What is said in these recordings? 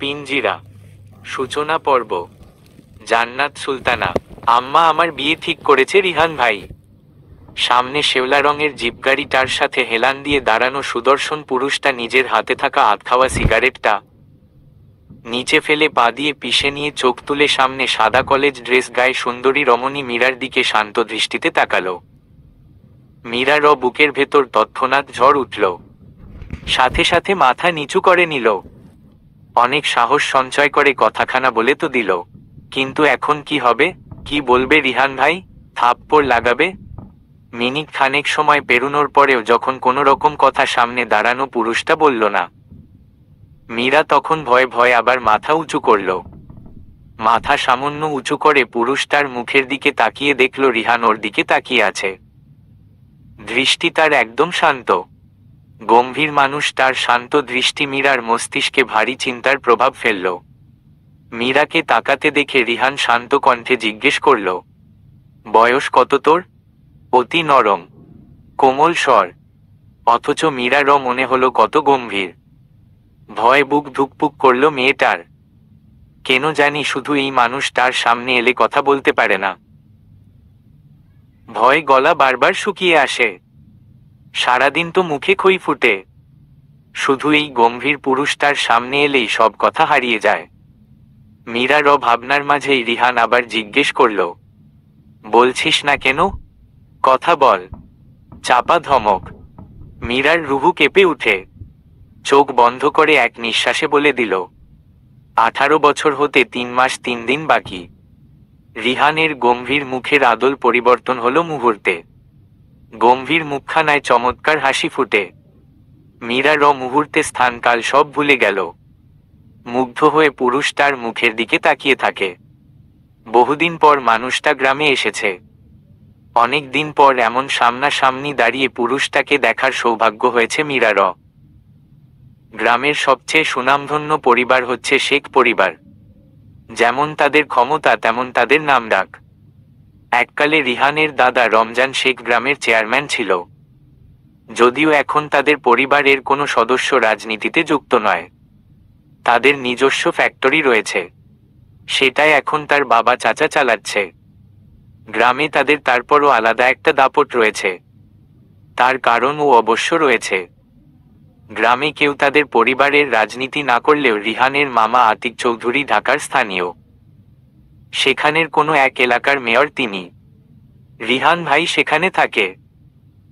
পিঞ্জিরা। সূচনা পর্ব। জান্নাত সুলতানা। আম্মা আমার বিয়ে ঠিক করেছে রিহান ভাই। সামনে শেওলা রঙের জিপগাড়িটার সাথে হেলান দিয়ে দাঁড়ানো সুদর্শন পুরুষটা নিজের হাতে থাকা আধখাওয়া সিগারেটটা নিচে ফেলে পা দিয়ে পিষে নিয়ে চোখ তুলে সামনে সাদা কলেজ ড্রেস গায়ে সুন্দরী রমণী মীরার দিকে শান্ত দৃষ্টিতে তাকালো। মীরার বুকের ভেতর তৎক্ষণাৎ ঝড় উঠল, সাথে সাথে মাথা নিচু করে নিল। অনেক সাহস সঞ্চয় করে কথাখানা বলে তো দিল, কিন্তু এখন কি হবে? কি বলবে রিহান ভাই? থাপ্পড় লাগাবে? মিনিট খানেক সময় পেরোনোর পরেও যখন কোনো রকম কথা সামনে দাঁড়ানো পুরুষটা বলল না, মীরা তখন ভয়ে ভয়ে আবার মাথা উঁচু করল। মাথা সামান্য উঁচু করে পুরুষটার মুখের দিকে তাকিয়ে দেখল রিহান ওর দিকে তাকিয়ে আছে। দৃষ্টি তার একদম শান্ত, গম্ভীর। মানুষ তার শান্ত দৃষ্টি মীরার মস্তিষ্কে ভারী চিন্তার প্রভাব ফেলল। মীরাকে তাকাতে দেখে রিহান শান্ত কণ্ঠে জিজ্ঞেস করল, বয়স কত তোর? অতি নরম কোমল স্বর, অথচ মীরার মনে হলো কত গম্ভীর। ভয় বুক ধুকপুক করল মেয়েটার। কেন জানি শুধু এই মানুষ তার সামনে এলে কথা বলতে পারে না। ভয় গলা বারবার শুকিয়ে আসে। সারাদিন তো মুখে খই ফুটে, শুধু এই গম্ভীর পুরুষটার সামনে এলেই সব কথা হারিয়ে যায়। মীরার ভাবনার মাঝেই রিহান আবার জিজ্ঞেস করল, বলছিস না কেন? কথা বল। চাপা ধমক। মীরার রুহু কেঁপে উঠে, চোখ বন্ধ করে এক নিঃশ্বাসে বলে দিল, 18 বছর হতে 3 মাস 3 দিন বাকি। রিহানের গম্ভীর মুখের আদল পরিবর্তন হলো মুহূর্তে। গম্ভীর মুখখানায় চমৎকার হাসি ফুটে। মীরার মুহূর্তে স্থানকাল সব ভুলে গেল। মুগ্ধ হয়ে পুরুষটার মুখের দিকে তাকিয়ে থাকে। বহুদিন পর মানুষটা গ্রামে এসেছে। অনেক দিন পর এমন সামনাসামনি দাঁড়িয়ে পুরুষটাকে দেখার সৌভাগ্য হয়েছে মীরার। গ্রামের সবচেয়ে সুনামধন্য পরিবার হচ্ছে শেখ পরিবার। যেমন তাদের ক্ষমতা তেমন তাদের নামডাক। এককালে রিহানের দাদা রমজান শেখ গ্রামের চেয়ারম্যান ছিল। যদিও এখন তাদের পরিবারের কোনো সদস্য রাজনীতিতে যুক্ত নয়, তাদের নিজস্ব ফ্যাক্টরি রয়েছে, সেটাই এখন তার বাবা চাচা চালাচ্ছে। গ্রামে তাদের তারপরও আলাদা একটা দাপট রয়েছে, তার কারণ ও অবশ্য রয়েছে। গ্রামে কেউ তাদের পরিবারের রাজনীতি না করলেও রিহানের মামা আতিক চৌধুরী ঢাকার স্থানীয়, সেখানের কোনো এক এলাকার মেয়র তিনি। রিহান ভাই সেখানে থাকে,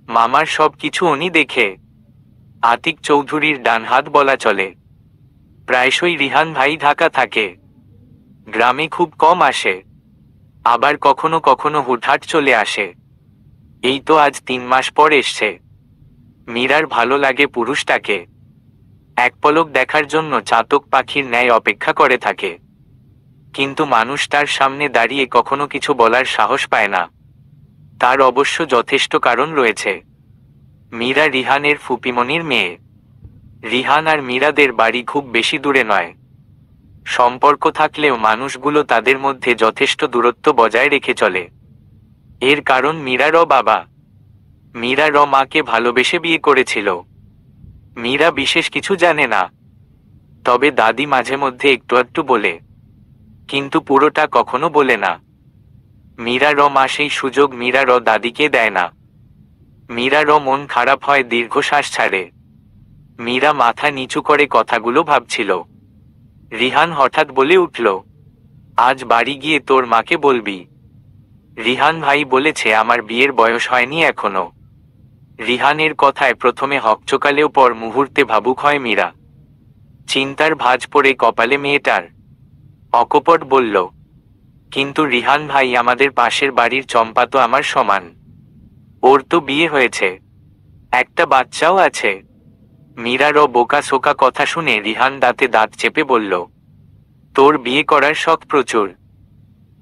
মামার সব কিছু উনি দেখে। আতিক চৌধুরীর ডান হাত বলা চলে। প্রায়শই রিহান ভাই ঢাকা থাকে, গ্রামে খুব কম আসে, আবার কখনো কখনো হুটহাট চলে আসে। এই তো আজ 3 মাস পর এসছে। মীরার ভালো লাগে পুরুষটাকে। এক পলক দেখার জন্য চাতক পাখির ন্যায় অপেক্ষা করে থাকে, কিন্তু মানুষটার সামনে দাঁড়িয়ে কখনো কিছু বলার সাহস পায় না। তার অবশ্য যথেষ্ট কারণ রয়েছে। মীরা রিহানের ফুপিমনির মেয়ে। রিহান আর মীরাদের বাড়ি খুব বেশি দূরে নয়। সম্পর্ক থাকলেও মানুষগুলো তাদের মধ্যে যথেষ্ট দূরত্ব বজায় রেখে চলে। এর কারণ মীরার বাবা। মীরার মাকে ভালোবেসে বিয়ে করেছিল। মীরা বিশেষ কিছু জানে না, তবে দাদি মাঝে মধ্যে একটু একটু বলে, কিন্তু পুরোটা কখনো বলে না। মীরার মা সেই সুযোগ মীরার দাদিকে দেয় না। মীরার মন খারাপ হয়, দীর্ঘশ্বাস ছাড়ে। মীরা মাথা নিচু করে কথাগুলো ভাবছিল। রিহান হঠাৎ বলে উঠল, আজ বাড়ি গিয়ে তোর মাকে বলবি। রিহান ভাই বলেছে আমার বিয়ের বয়স হয়নি এখনো। রিহানের কথায় প্রথমে হকচকালেও পর মুহূর্তে ভাবুক হয় মীরা। চিন্তার ভাঁজ পড়ে কপালে মেয়েটার। অকপট বলল, কিন্তু রিহান ভাই, আমাদের পাশের বাড়ির চম্পা তো আমার সমান। ওর তো বিয়ে হয়েছে, একটা বাচ্চাও আছে। মীরার বোকা শোকা কথা শুনে রিহান দাঁতে দাঁত চেপে বলল, তোর বিয়ে করার শখ প্রচুর,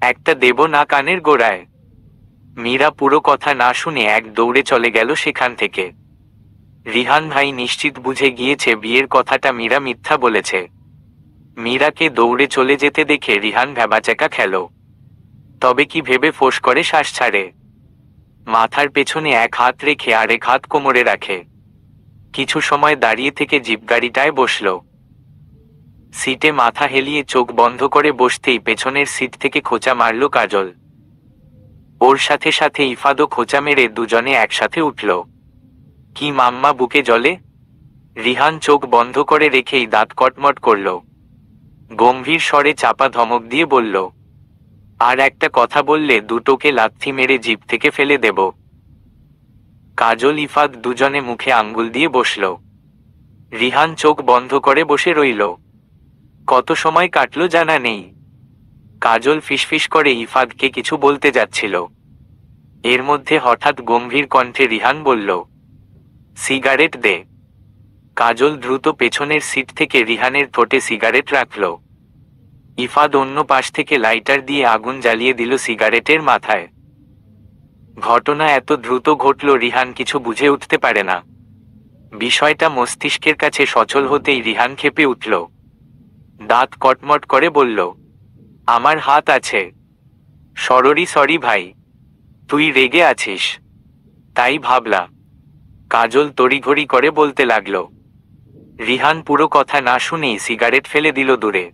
একটা দেব না কানের গোড়ায়। মীরা পুরো কথা না শুনে এক দৌড়ে চলে গেল সেখান থেকে। রিহান ভাই নিশ্চিত বুঝে গিয়েছে বিয়ের কথাটা মীরা মিথ্যা বলেছে। মীরাকে দৌড়ে চলে যেতে দেখে রিহান ভ্যাবাচ্যাকা খেল। তবে কি ভেবে ফোঁস করে শ্বাস ছাড়ে। মাথার পেছনে এক হাত রেখে আরেক হাত কোমরে রাখে। কিছু সময় দাঁড়িয়ে থেকে জিপ গাড়িটায় বসল। সিটে মাথা হেলিয়ে চোখ বন্ধ করে বসতেই পেছনের সিট থেকে খোঁচা মারল কাজল। ওর সাথে সাথে ইফাদও খোঁচা মেরে দুজনে একসাথে উঠল। কি মাম্মা বুকে জলে? রিহান চোখ বন্ধ করে রেখেই দাঁত কটমট করল। গম্ভীর স্বরে চাপা ধমক দিয়ে বলল, আর একটা কথা বললে দুটোকে লাথি মেরে জিভ থেকে ফেলে দেব। কাজল ইফাদ দুজনে মুখে আঙ্গুল দিয়ে বসল। রিহান চোখ বন্ধ করে বসে রইল। কত সময় কাটল জানা নেই। কাজল ফিসফিস করে ইফাদকে কিছু বলতে যাচ্ছিল। এর মধ্যে হঠাৎ গম্ভীর কণ্ঠে রিহান বলল, সিগারেট দে। কাজল দ্রুত পেছনের সিট থেকে রিহানের ঠোঁটে সিগারেট রাখল। ইফাদ অন্য পাশ থেকে লাইটার দিয়ে আগুন জ্বালিয়ে দিল সিগারেটের মাথায়। ঘটনা এত দ্রুত ঘটল রিহান কিছু বুঝে উঠতে পারে না। বিষয়টা মস্তিষ্কের কাছে সচল হতেই রিহান ক্ষেপে উঠল। দাঁত কটমট করে বলল, আমার হাত আছে। সরি ভাই, তুই রেগে আছিস তাই ভাবলা। কাজল তড়িঘড়ি করে বলতে লাগল। রিহান পুরো কথা না শুনেই সিগারেট ফেলে দিল দূরে।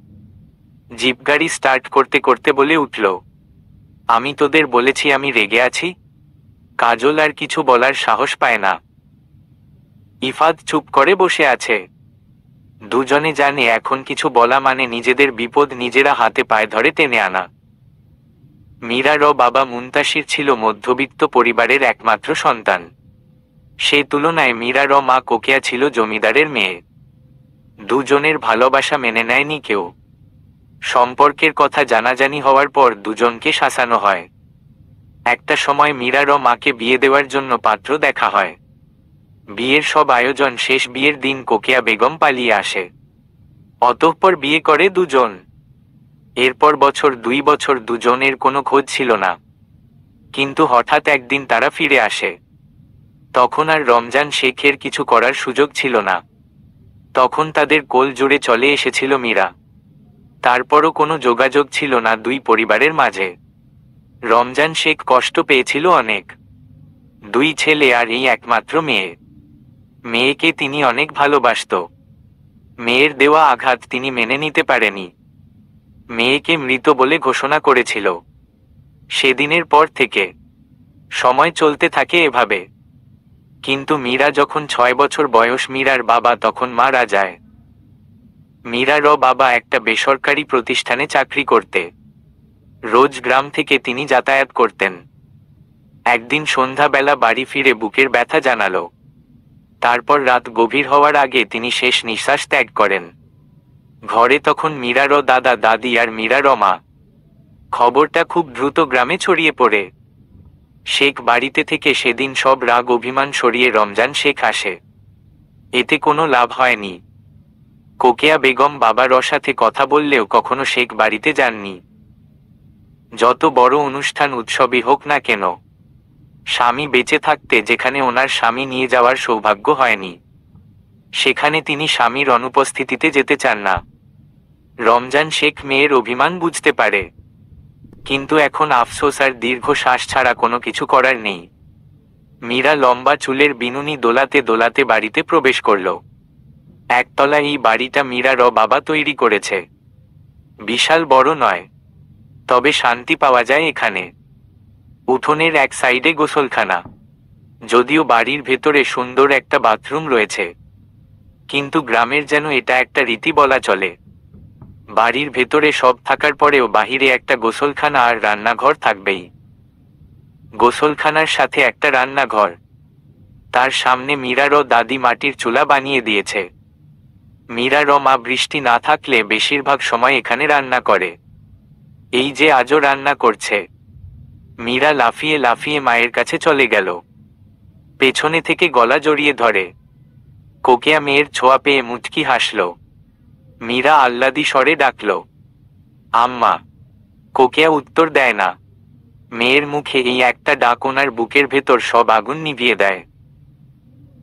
জিপ গাড়ি স্টার্ট করতে করতে বলে উঠল, আমি তোদের বলেছি আমি রেগে আছি? কাজল আর কিছু বলার সাহস পায় না। ইফাদ চুপ করে বসে আছে। দুজনে জানে এখন কিছু বলা মানে নিজেদের বিপদ নিজেরা হাতে পায়ে ধরে টেনে আনা। মীরার বাবা মুনতাসির ছিল মধ্যবিত্ত পরিবারের একমাত্র সন্তান। সে তুলনায় মীরার মা কোকিয়া ছিল জমিদারের মেয়ে। দুজনের ভালোবাসা মেনে নেয়নি কেউ। সম্পর্কের কথা জানাজানি হওয়ার পর দুজনকে শাসানো হয়। একটা সময় মীরার মাকে বিয়ে দেওয়ার জন্য পাত্র দেখা হয়। বিয়ের সব আয়োজন শেষ। বিয়ের দিন কোকিয়া বেগম পালিয়ে আসে। অতঃপর বিয়ে করে দুজন। এরপর বছর 2 বছর দুজনের কোনো খোঁজ ছিল না। কিন্তু হঠাৎ একদিন তারা ফিরে আসে। তখন আর রমজান শেখের কিছু করার সুযোগ ছিল না। তখন তাদের কোল জুড়ে চলে এসেছিল মীরা। তারপরও কোনো যোগাযোগ ছিল না দুই পরিবারের মাঝে। রমজান শেখ কষ্ট পেয়েছিল অনেক। 2 ছেলে আর এই একমাত্র মেয়ে। মেয়েকে তিনি অনেক ভালোবাসত। মেয়ের দেওয়া আঘাত তিনি মেনে নিতে পারেনি। মেয়েকে মৃত বলে ঘোষণা করেছিল। সেদিনের পর থেকে সময় চলতে থাকে এভাবে। কিন্তু মীরা যখন 6 বছর বয়স, মীরার বাবা তখন মারা যায়। মীরার বাবা একটা বেসরকারি প্রতিষ্ঠানে চাকরি করতে। রোজ গ্রাম থেকে তিনি যাতায়াত করতেন। একদিন সন্ধ্যাবেলা বাড়ি ফিরে বুকের ব্যথা জানালো। তারপর রাত গভীর হওয়ার আগে তিনি শেষ নিঃশ্বাস ত্যাগ করেন। ঘরে তখন মীরার দাদা দাদি আর মীরার মা। খবরটা খুব দ্রুত গ্রামে ছড়িয়ে পড়ে। শেখ বাড়িতে থেকে সেদিন সব রাগ অভিমান সরিয়ে রমজান শেখ আসে। এতে কোনো লাভ হয়নি। কোকিয়া বেগম বাবার সাথে কথা বললেও কখনো শেখ বাড়িতে যাননি। যত বড় অনুষ্ঠান উৎসবই হোক না কেন, স্বামী বেঁচে থাকতে যেখানে ওনার স্বামী নিয়ে যাওয়ার সৌভাগ্য হয়নি, সেখানে তিনি স্বামীর অনুপস্থিতিতে যেতে চান না। রমজান শেখ মেয়ের অভিমান বুঝতে পারে, কিন্তু এখন আফসোস আর দীর্ঘ শ্বাস ছাড়া কোনো কিছু করার নেই। মীরা লম্বা চুলের বিনুনি দোলাতে দোলাতে বাড়িতে প্রবেশ করল। একতলা এই বাড়িটা মীরার বাবা তৈরি করেছে। বিশাল বড় নয়, তবে শান্তি পাওয়া যায় এখানে। উঠোনের এক সাইডে গোসলখানা। যদিও বাড়ির ভেতরে সুন্দর একটা বাথরুম রয়েছে, কিন্তু গ্রামের যেন এটা একটা রীতি বলা চলে। বাড়ির ভেতরে সব থাকার পরেও বাহিরে একটা গোসলখানা আর রান্নাঘর থাকবেই। গোসলখানার সাথে একটা রান্নাঘর। তার সামনে মীরার দাদি মাটির চুলা বানিয়ে দিয়েছে। মীরার মা বৃষ্টি না থাকলে বেশিরভাগ সময় এখানে রান্না করে। এই যে আজও রান্না করছে। মীরা লাফিয়ে লাফিয়ে মায়ের কাছে চলে গেল। পেছনে থেকে গলা জড়িয়ে ধরে। কোকিয়া মেয়ের ছোঁয়া পেয়ে মুচকি হাসল। মীরা আহ্লাদি স্বরে ডাকল, আম্মা। কোকিয়া উত্তর দেয় না। মেয়ের মুখে এই একটা ডাক ওনার বুকের ভেতর সব আগুন নিভিয়ে দেয়।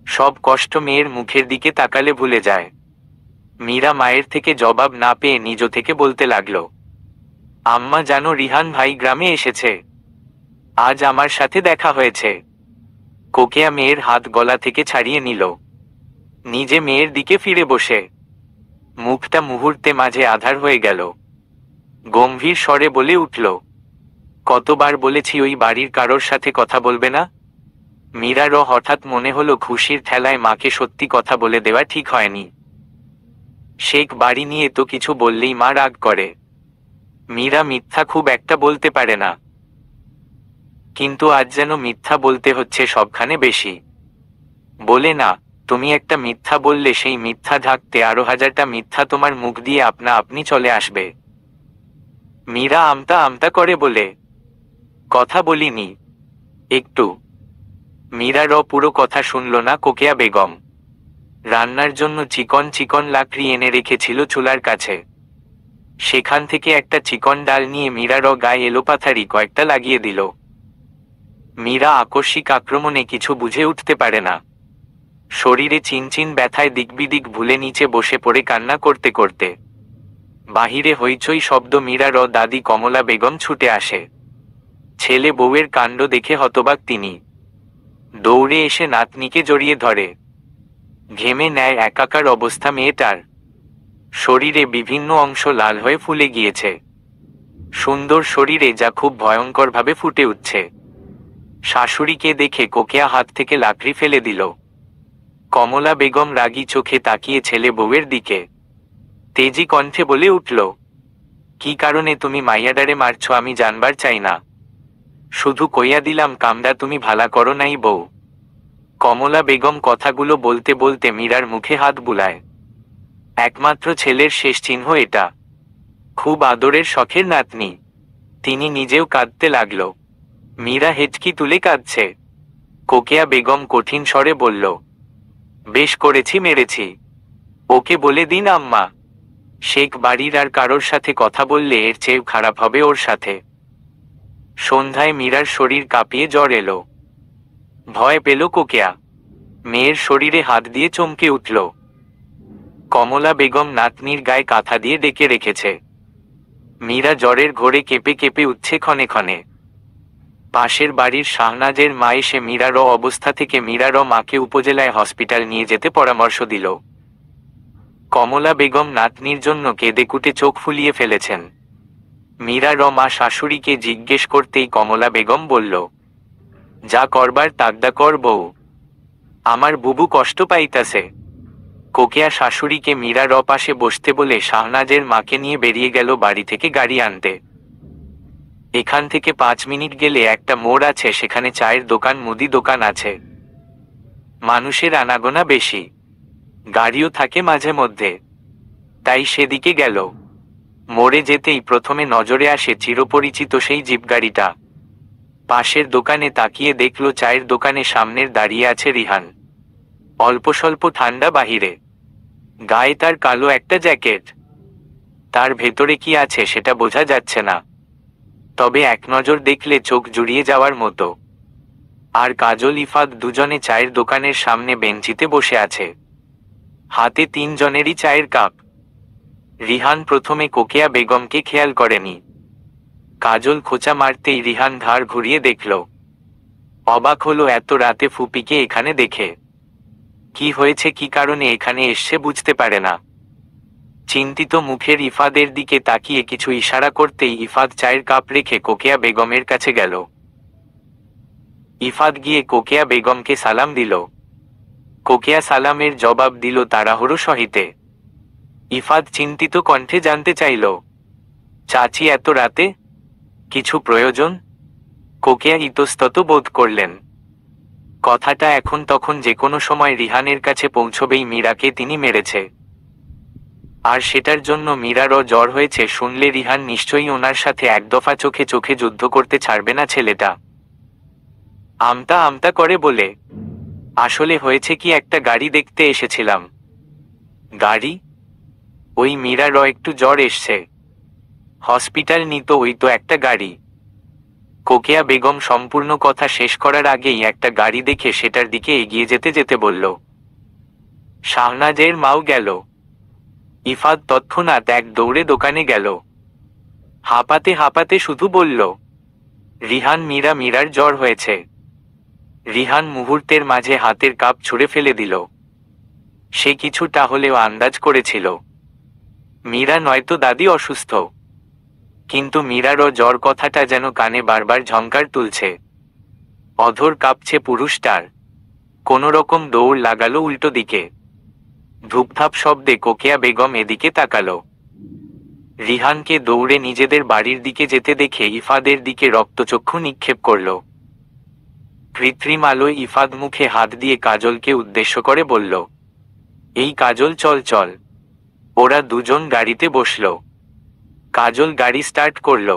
সব কষ্ট মেয়ের মুখের দিকে তাকালে ভুলে যায়। মীরা মায়ের থেকে জবাব না পেয়ে নিজ থেকে বলতে লাগল, আম্মা জানো রিহান ভাই গ্রামে এসেছে। আজ আমার সাথে দেখা হয়েছে। কোকিয়া মেয়ের হাত গলা থেকে ছাড়িয়ে নিল। নিজে মেয়ের দিকে ফিরে বসে মুখটা মুহূর্তে মাঝে আধার হয়ে গেল। গম্ভীর স্বরে বলে উঠল, কতবার বলেছি ওই বাড়ির কারোর সাথে কথা বলবে না? মীরারও হঠাৎ মনে হলো খুশির ঠেলায় মাকে সত্যি কথা বলে দেওয়া ঠিক হয়নি। শেখ বাড়ি নিয়ে তো কিছু বললেই মা রাগ করে। মীরা মিথ্যা খুব একটা বলতে পারে না, কিন্তু আজ যেন মিথ্যা বলতে হচ্ছে সবখানে বেশি। বলে না, তুমি একটা মিথ্যা বললে সেই মিথ্যা ঢাকতে আরো 1000টা মিথ্যা তোমার মুখ দিয়ে আপনা আপনি চলে আসবে। মীরা আমতা আমতা করে বলে, কথা বলিনি একটু। মীরারও পুরো কথা শুনল না কোকেয়া বেগম। রান্নার জন্য চিকন চিকন লাকড়ি এনে রেখেছিল চুলার কাছে। সেখান থেকে একটা চিকন ডাল নিয়ে মীরারও গায়ে এলোপাথারি কয়েকটা লাগিয়ে দিল। মীরা আকস্মিক আক্রমণে কিছু বুঝে উঠতে পারে না। শরীরে চিনচিন ব্যথায় দিকবিদিক ভুলে নিচে বসে পড়ে কান্না করতে করতে। বাহিরে হইচই শব্দ। মীরারও দাদি কমলা বেগম ছুটে আসে। ছেলে বউয়ের কাণ্ড দেখে হতবাক তিনি। দৌড়ে এসে নাতনিকে জড়িয়ে ধরে। ঘেমে নেয় একাকার অবস্থা মেয়েটার। শরীরে বিভিন্ন অংশ লাল হয়ে ফুলে গিয়েছে। সুন্দর শরীরে যা খুব ভয়ঙ্করভাবে ফুটে উঠছে। শাশুড়িকে দেখে কোকেয়া হাত থেকে লাকড়ি ফেলে দিল। কমলা বেগম রাগী চোখে তাকিয়ে ছেলে বউয়ের দিকে তেজি কণ্ঠে বলে উঠল, কি কারণে তুমি মাইয়াডারে মারছ আমি জানবার চাই না। শুধু কইয়া দিলাম কামডা তুমি ভালা করো নাই বউ। কমলা বেগম কথাগুলো বলতে বলতে মীরার মুখে হাত বুলায়। একমাত্র ছেলের শেষ চিহ্ন এটা। খুব আদরের শখের নাতনি। তিনি নিজেও কাঁদতে লাগল। মীরা হেঁচকি তুলে কাঁদছে। কোকেয়া বেগম কঠিন স্বরে বলল, বেশ করেছি মেরেছি। ওকে বলে দিন আম্মা, শেখ বাড়ির আর কারোর সাথে কথা বললে এর চেয়ে খারাপ হবে ওর সাথে। সন্ধ্যায় মীরার শরীর কাঁপিয়ে জ্বর এলো। ভয় পেল কোকেয়া। মেয়ের শরীরে হাত দিয়ে চমকে উঠল। কমলা বেগম নাতনির গায়ে কাঁথা দিয়ে ডেকে রেখেছে। মীরা জ্বরের ঘোরে কেঁপে কেঁপে উঠছে ক্ষণে ক্ষণে। পাশের বাড়ির শাহনাজের মা এসে মীরারও অবস্থা থেকে মীরারও মাকে উপজেলায় হসপিটাল নিয়ে যেতে পরামর্শ দিল। কমলা বেগম নাতনির জন্য কেঁদেকুটে চোখ ফুলিয়ে ফেলেছেন। মীরারও মা শাশুড়িকে জিজ্ঞেস করতেই কমলা বেগম বলল, যা করবার তাগদা কর বউ, আমার বুবু কষ্ট পাইতাছে। কোকেয়া শাশুড়িকে মীরারও পাশে বসতে বলে শাহনাজের মাকে নিয়ে বেরিয়ে গেল বাড়ি থেকে গাড়ি আনতে। এখান থেকে 5 মিনিট গেলে একটা মোড় আছে, সেখানে চায়ের দোকান মুদি দোকান আছে। মানুষের আনাগোনা বেশি, গাড়িও থাকে মাঝে মধ্যে, তাই সেদিকে গেল। মোড়ে যেতেই প্রথমে নজরে আসে চিরপরিচিত সেই জিপ গাড়িটা। পাশের দোকানে তাকিয়ে দেখল চায়ের দোকানে সামনের দাঁড়িয়ে আছে রিহান। অল্প স্বল্প ঠান্ডা বাহিরে, গায়ে তার কালো একটা জ্যাকেট। তার ভেতরে কি আছে সেটা বোঝা যাচ্ছে না, তবে এক নজর দেখলে চোখ জুড়িয়ে যাওয়ার মতো। আর কাজল ইফাত দুজনে চায়ের দোকানের সামনে বেঞ্চিতে বসে আছে, হাতে 3 জনেরই চায়ের কাপ। রিহান প্রথমে কোকেয়া বেগমকে খেয়াল করেনি। কাজল খোঁচা মারতেই রিহান ঘাড় ঘুরিয়ে দেখল। অবাক হলো এত রাতে ফুপিকে এখানে দেখে। কি হয়েছে, কি কারণে এখানে এসছে বুঝতে পারে না। চিন্তিত মুখের ইফাদের দিকে তাকিয়ে কিছু ইশারা করতেই ইফাদ চায়ের কাপ রেখে কোকেয়া বেগমের কাছে গেল। ইফাদ গিয়ে কোকেয়া বেগমকে সালাম দিল। কোকেয়া সালামের জবাব দিল তাড়াহুড়ো সহিতে। ইফাদ চিন্তিত কণ্ঠে জানতে চাইল, চাচি এত রাতে, কিছু প্রয়োজন? কোকেয়া ইতস্তত বোধ করলেন। কথাটা এখন তখন যে কোনো সময় রিহানের কাছে পৌঁছবেই। মীরাকে তিনি মেরেছে, আর সেটার জন্য মীরারও জ্বর হয়েছে শুনলে রিহান নিশ্চয়ই ওনার সাথে এক দফা চোখে চোখে যুদ্ধ করতে ছাড়বে না ছেলেটা। আমতা আমতা করে বলে, আসলে হয়েছে কি, একটা গাড়ি দেখতে এসেছিলাম। গাড়ি? ওই মীরারও একটু জ্বর এসছে, হসপিটাল নিত, ওই তো একটা গাড়ি। কোকেয়া বেগম সম্পূর্ণ কথা শেষ করার আগেই একটা গাড়ি দেখে সেটার দিকে এগিয়ে যেতে যেতে বলল। শাহনাজের মাও গেল। ইফাদ তৎক্ষণাৎ এক দৌড়ে দোকানে গেল। হাঁপাতে হাঁপাতে শুধু বলল, রিহান, মীরার জ্বর হয়েছে। রিহান মুহূর্তের মাঝে হাতের কাপ ছুঁড়ে ফেলে দিল। সে কিছুটা হলেও আন্দাজ করেছিল মীরা নয়তো দাদি অসুস্থ, কিন্তু মীরারও জ্বর কথাটা যেন কানে বারবার ঝংকার তুলছে। অধর কাঁপছে পুরুষটার। কোনো রকম দৌড় লাগালো উল্টো দিকে। ধূপধাপ শব্দে কোকিয়া বেগম এদিকে তাকালো। রিহানকে দৌড়ে নিজেদের বাড়ির দিকে যেতে দেখে ইফাদের দিকে রক্তচক্ষু নিক্ষেপ করল। কৃত্রিম আলোয় ইফাদ মুখে হাত দিয়ে কাজলকে উদ্দেশ্য করে বলল, এই কাজল, চল চল। ওরা দুজন গাড়িতে বসল। কাজল গাড়ি স্টার্ট করল।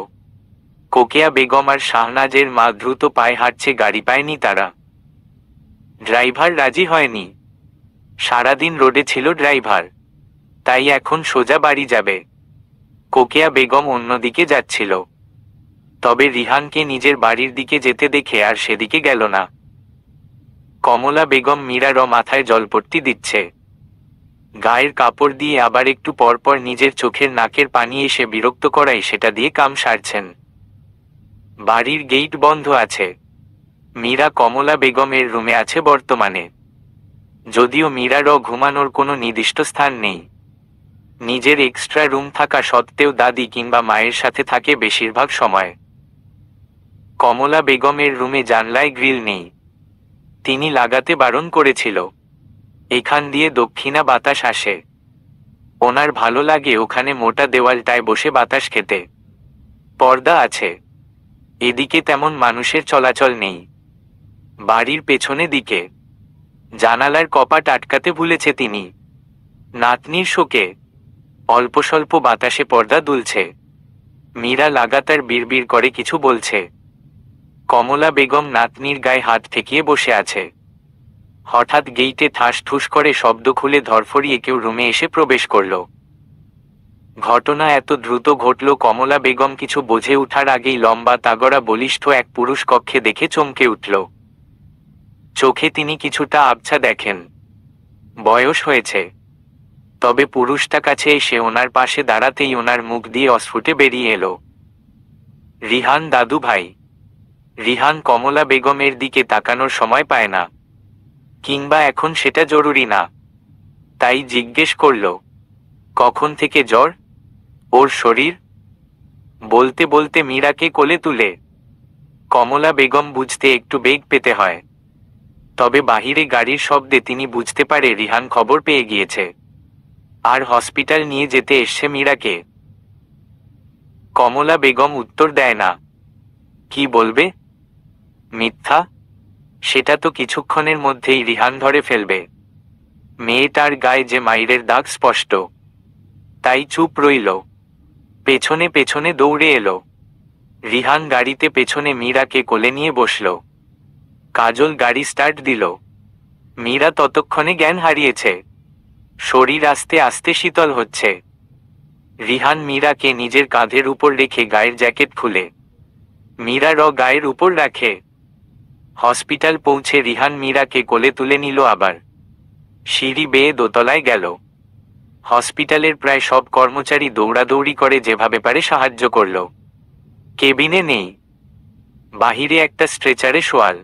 কোকিয়া বেগম আর শাহনাজের মা দ্রুত পায়ে হাঁটছে, গাড়ি পায়নি তারা। ড্রাইভার রাজি হয়নি। সারাদিন রোডে ছিল ড্রাইভার, তাই এখন সোজা বাড়ি যাবে। কোকিয়া বেগম অন্যদিকে যাচ্ছিল, তবে রিহানকে নিজের বাড়ির দিকে যেতে দেখে আর সেদিকে গেল না। কমলা বেগম মীরারও মাথায় জলপট্টি দিচ্ছে। গায়ের কাপড় দিয়ে আবার একটু পরপর নিজের চোখের নাকের পানি এসে বিরক্ত করায় সেটা দিয়ে কাম সারছেন। বাড়ির গেট বন্ধ আছে। মীরা কমলা বেগমের রুমে আছে বর্তমানে, যদিও মীরারও ঘুমানোর কোনো নির্দিষ্ট স্থান নেই। নিজের এক্সট্রা রুম থাকা সত্ত্বেও দাদি কিংবা মায়ের সাথে থাকে বেশিরভাগ সময়। কমলা বেগমের রুমে জানলায় গ্রিল নেই, তিনি লাগাতে বারণ করেছিল। এখান দিয়ে দক্ষিণা বাতাস আসে, ওনার ভালো লাগে ওখানে মোটা দেওয়ালটায় বসে বাতাস খেতে। পর্দা আছে, এদিকে তেমন মানুষের চলাচল নেই। বাড়ির পেছনে দিকে জানালার কপাট আটকাতে ভুলেছে তিনি। নাতনির শোকে অল্প স্বল্প বাতাসে পর্দা দুলছে। মীরা লাগাতার বিড়বিড় করে কিছু বলছে। কমলা বেগম নাতনির গায়ে হাত ঠেকিয়ে বসে আছে। হঠাৎ গেইটে ঠাস ঠুস করে শব্দ খুলে ধরফরিয়ে কেউ রুমে এসে প্রবেশ করল। ঘটনা এত দ্রুত ঘটল কমলা বেগম কিছু বোঝে উঠার আগেই লম্বা তাগড়া বলিষ্ঠ এক পুরুষ কক্ষে দেখে চমকে উঠল। চোখে তিনি কিছুটা আবছা দেখেন, বয়স হয়েছে, তবে পুরুষটা কাছে এসে ওনার পাশে দাঁড়াতেই ওনার মুখ দিয়ে অস্ফুটে বেরিয়ে এলো, রিহান দাদু ভাই। রিহান কমলা বেগমের দিকে তাকানোর সময় পায় না, কিংবা এখন সেটা জরুরি না, তাই জিজ্ঞেস করল, কখন থেকে জ্বর ওর শরীর? বলতে বলতে মীরাকে কোলে তুলে। কমলা বেগম বুঝতে একটু বেগ পেতে হয়, তবে বাহিরে গাড়ির শব্দে তিনি বুঝতে পারে রিহান খবর পেয়ে গিয়েছে আর হসপিটাল নিয়ে যেতে এসছে মীরাকে। কমলা বেগম উত্তর দেয় না। কি বলবে? মিথ্যা? সেটা তো কিছুক্ষণের মধ্যেই রিহান ধরে ফেলবে। মেয়েটার গায়ে যে মাইরের দাগ স্পষ্ট, তাই চুপ রইল। পেছনে পেছনে দৌড়ে এলো। রিহান গাড়িতে পেছনে মীরাকে কোলে নিয়ে বসল। কাজল গাড়ি স্টার্ট দিল। মীরা ততক্ষণে জ্ঞান হারিয়েছে। শরীর আস্তে আস্তে শীতল হচ্ছে। রিহান মীরাকে নিজের কাঁধের উপর রেখে গায়ের জ্যাকেট খুলে মীরারও গায়ের উপর রাখে। হসপিটাল পৌঁছে রিহান মীরাকে কোলে তুলে নিল। আবার সিঁড়ি বেয়ে দোতলায় গেল। হসপিটালের প্রায় সব কর্মচারী দৌড়াদৌড়ি করে যেভাবে পারে সাহায্য করল। কেবিনে নেই, বাহিরে একটা স্ট্রেচারে শোয়াল।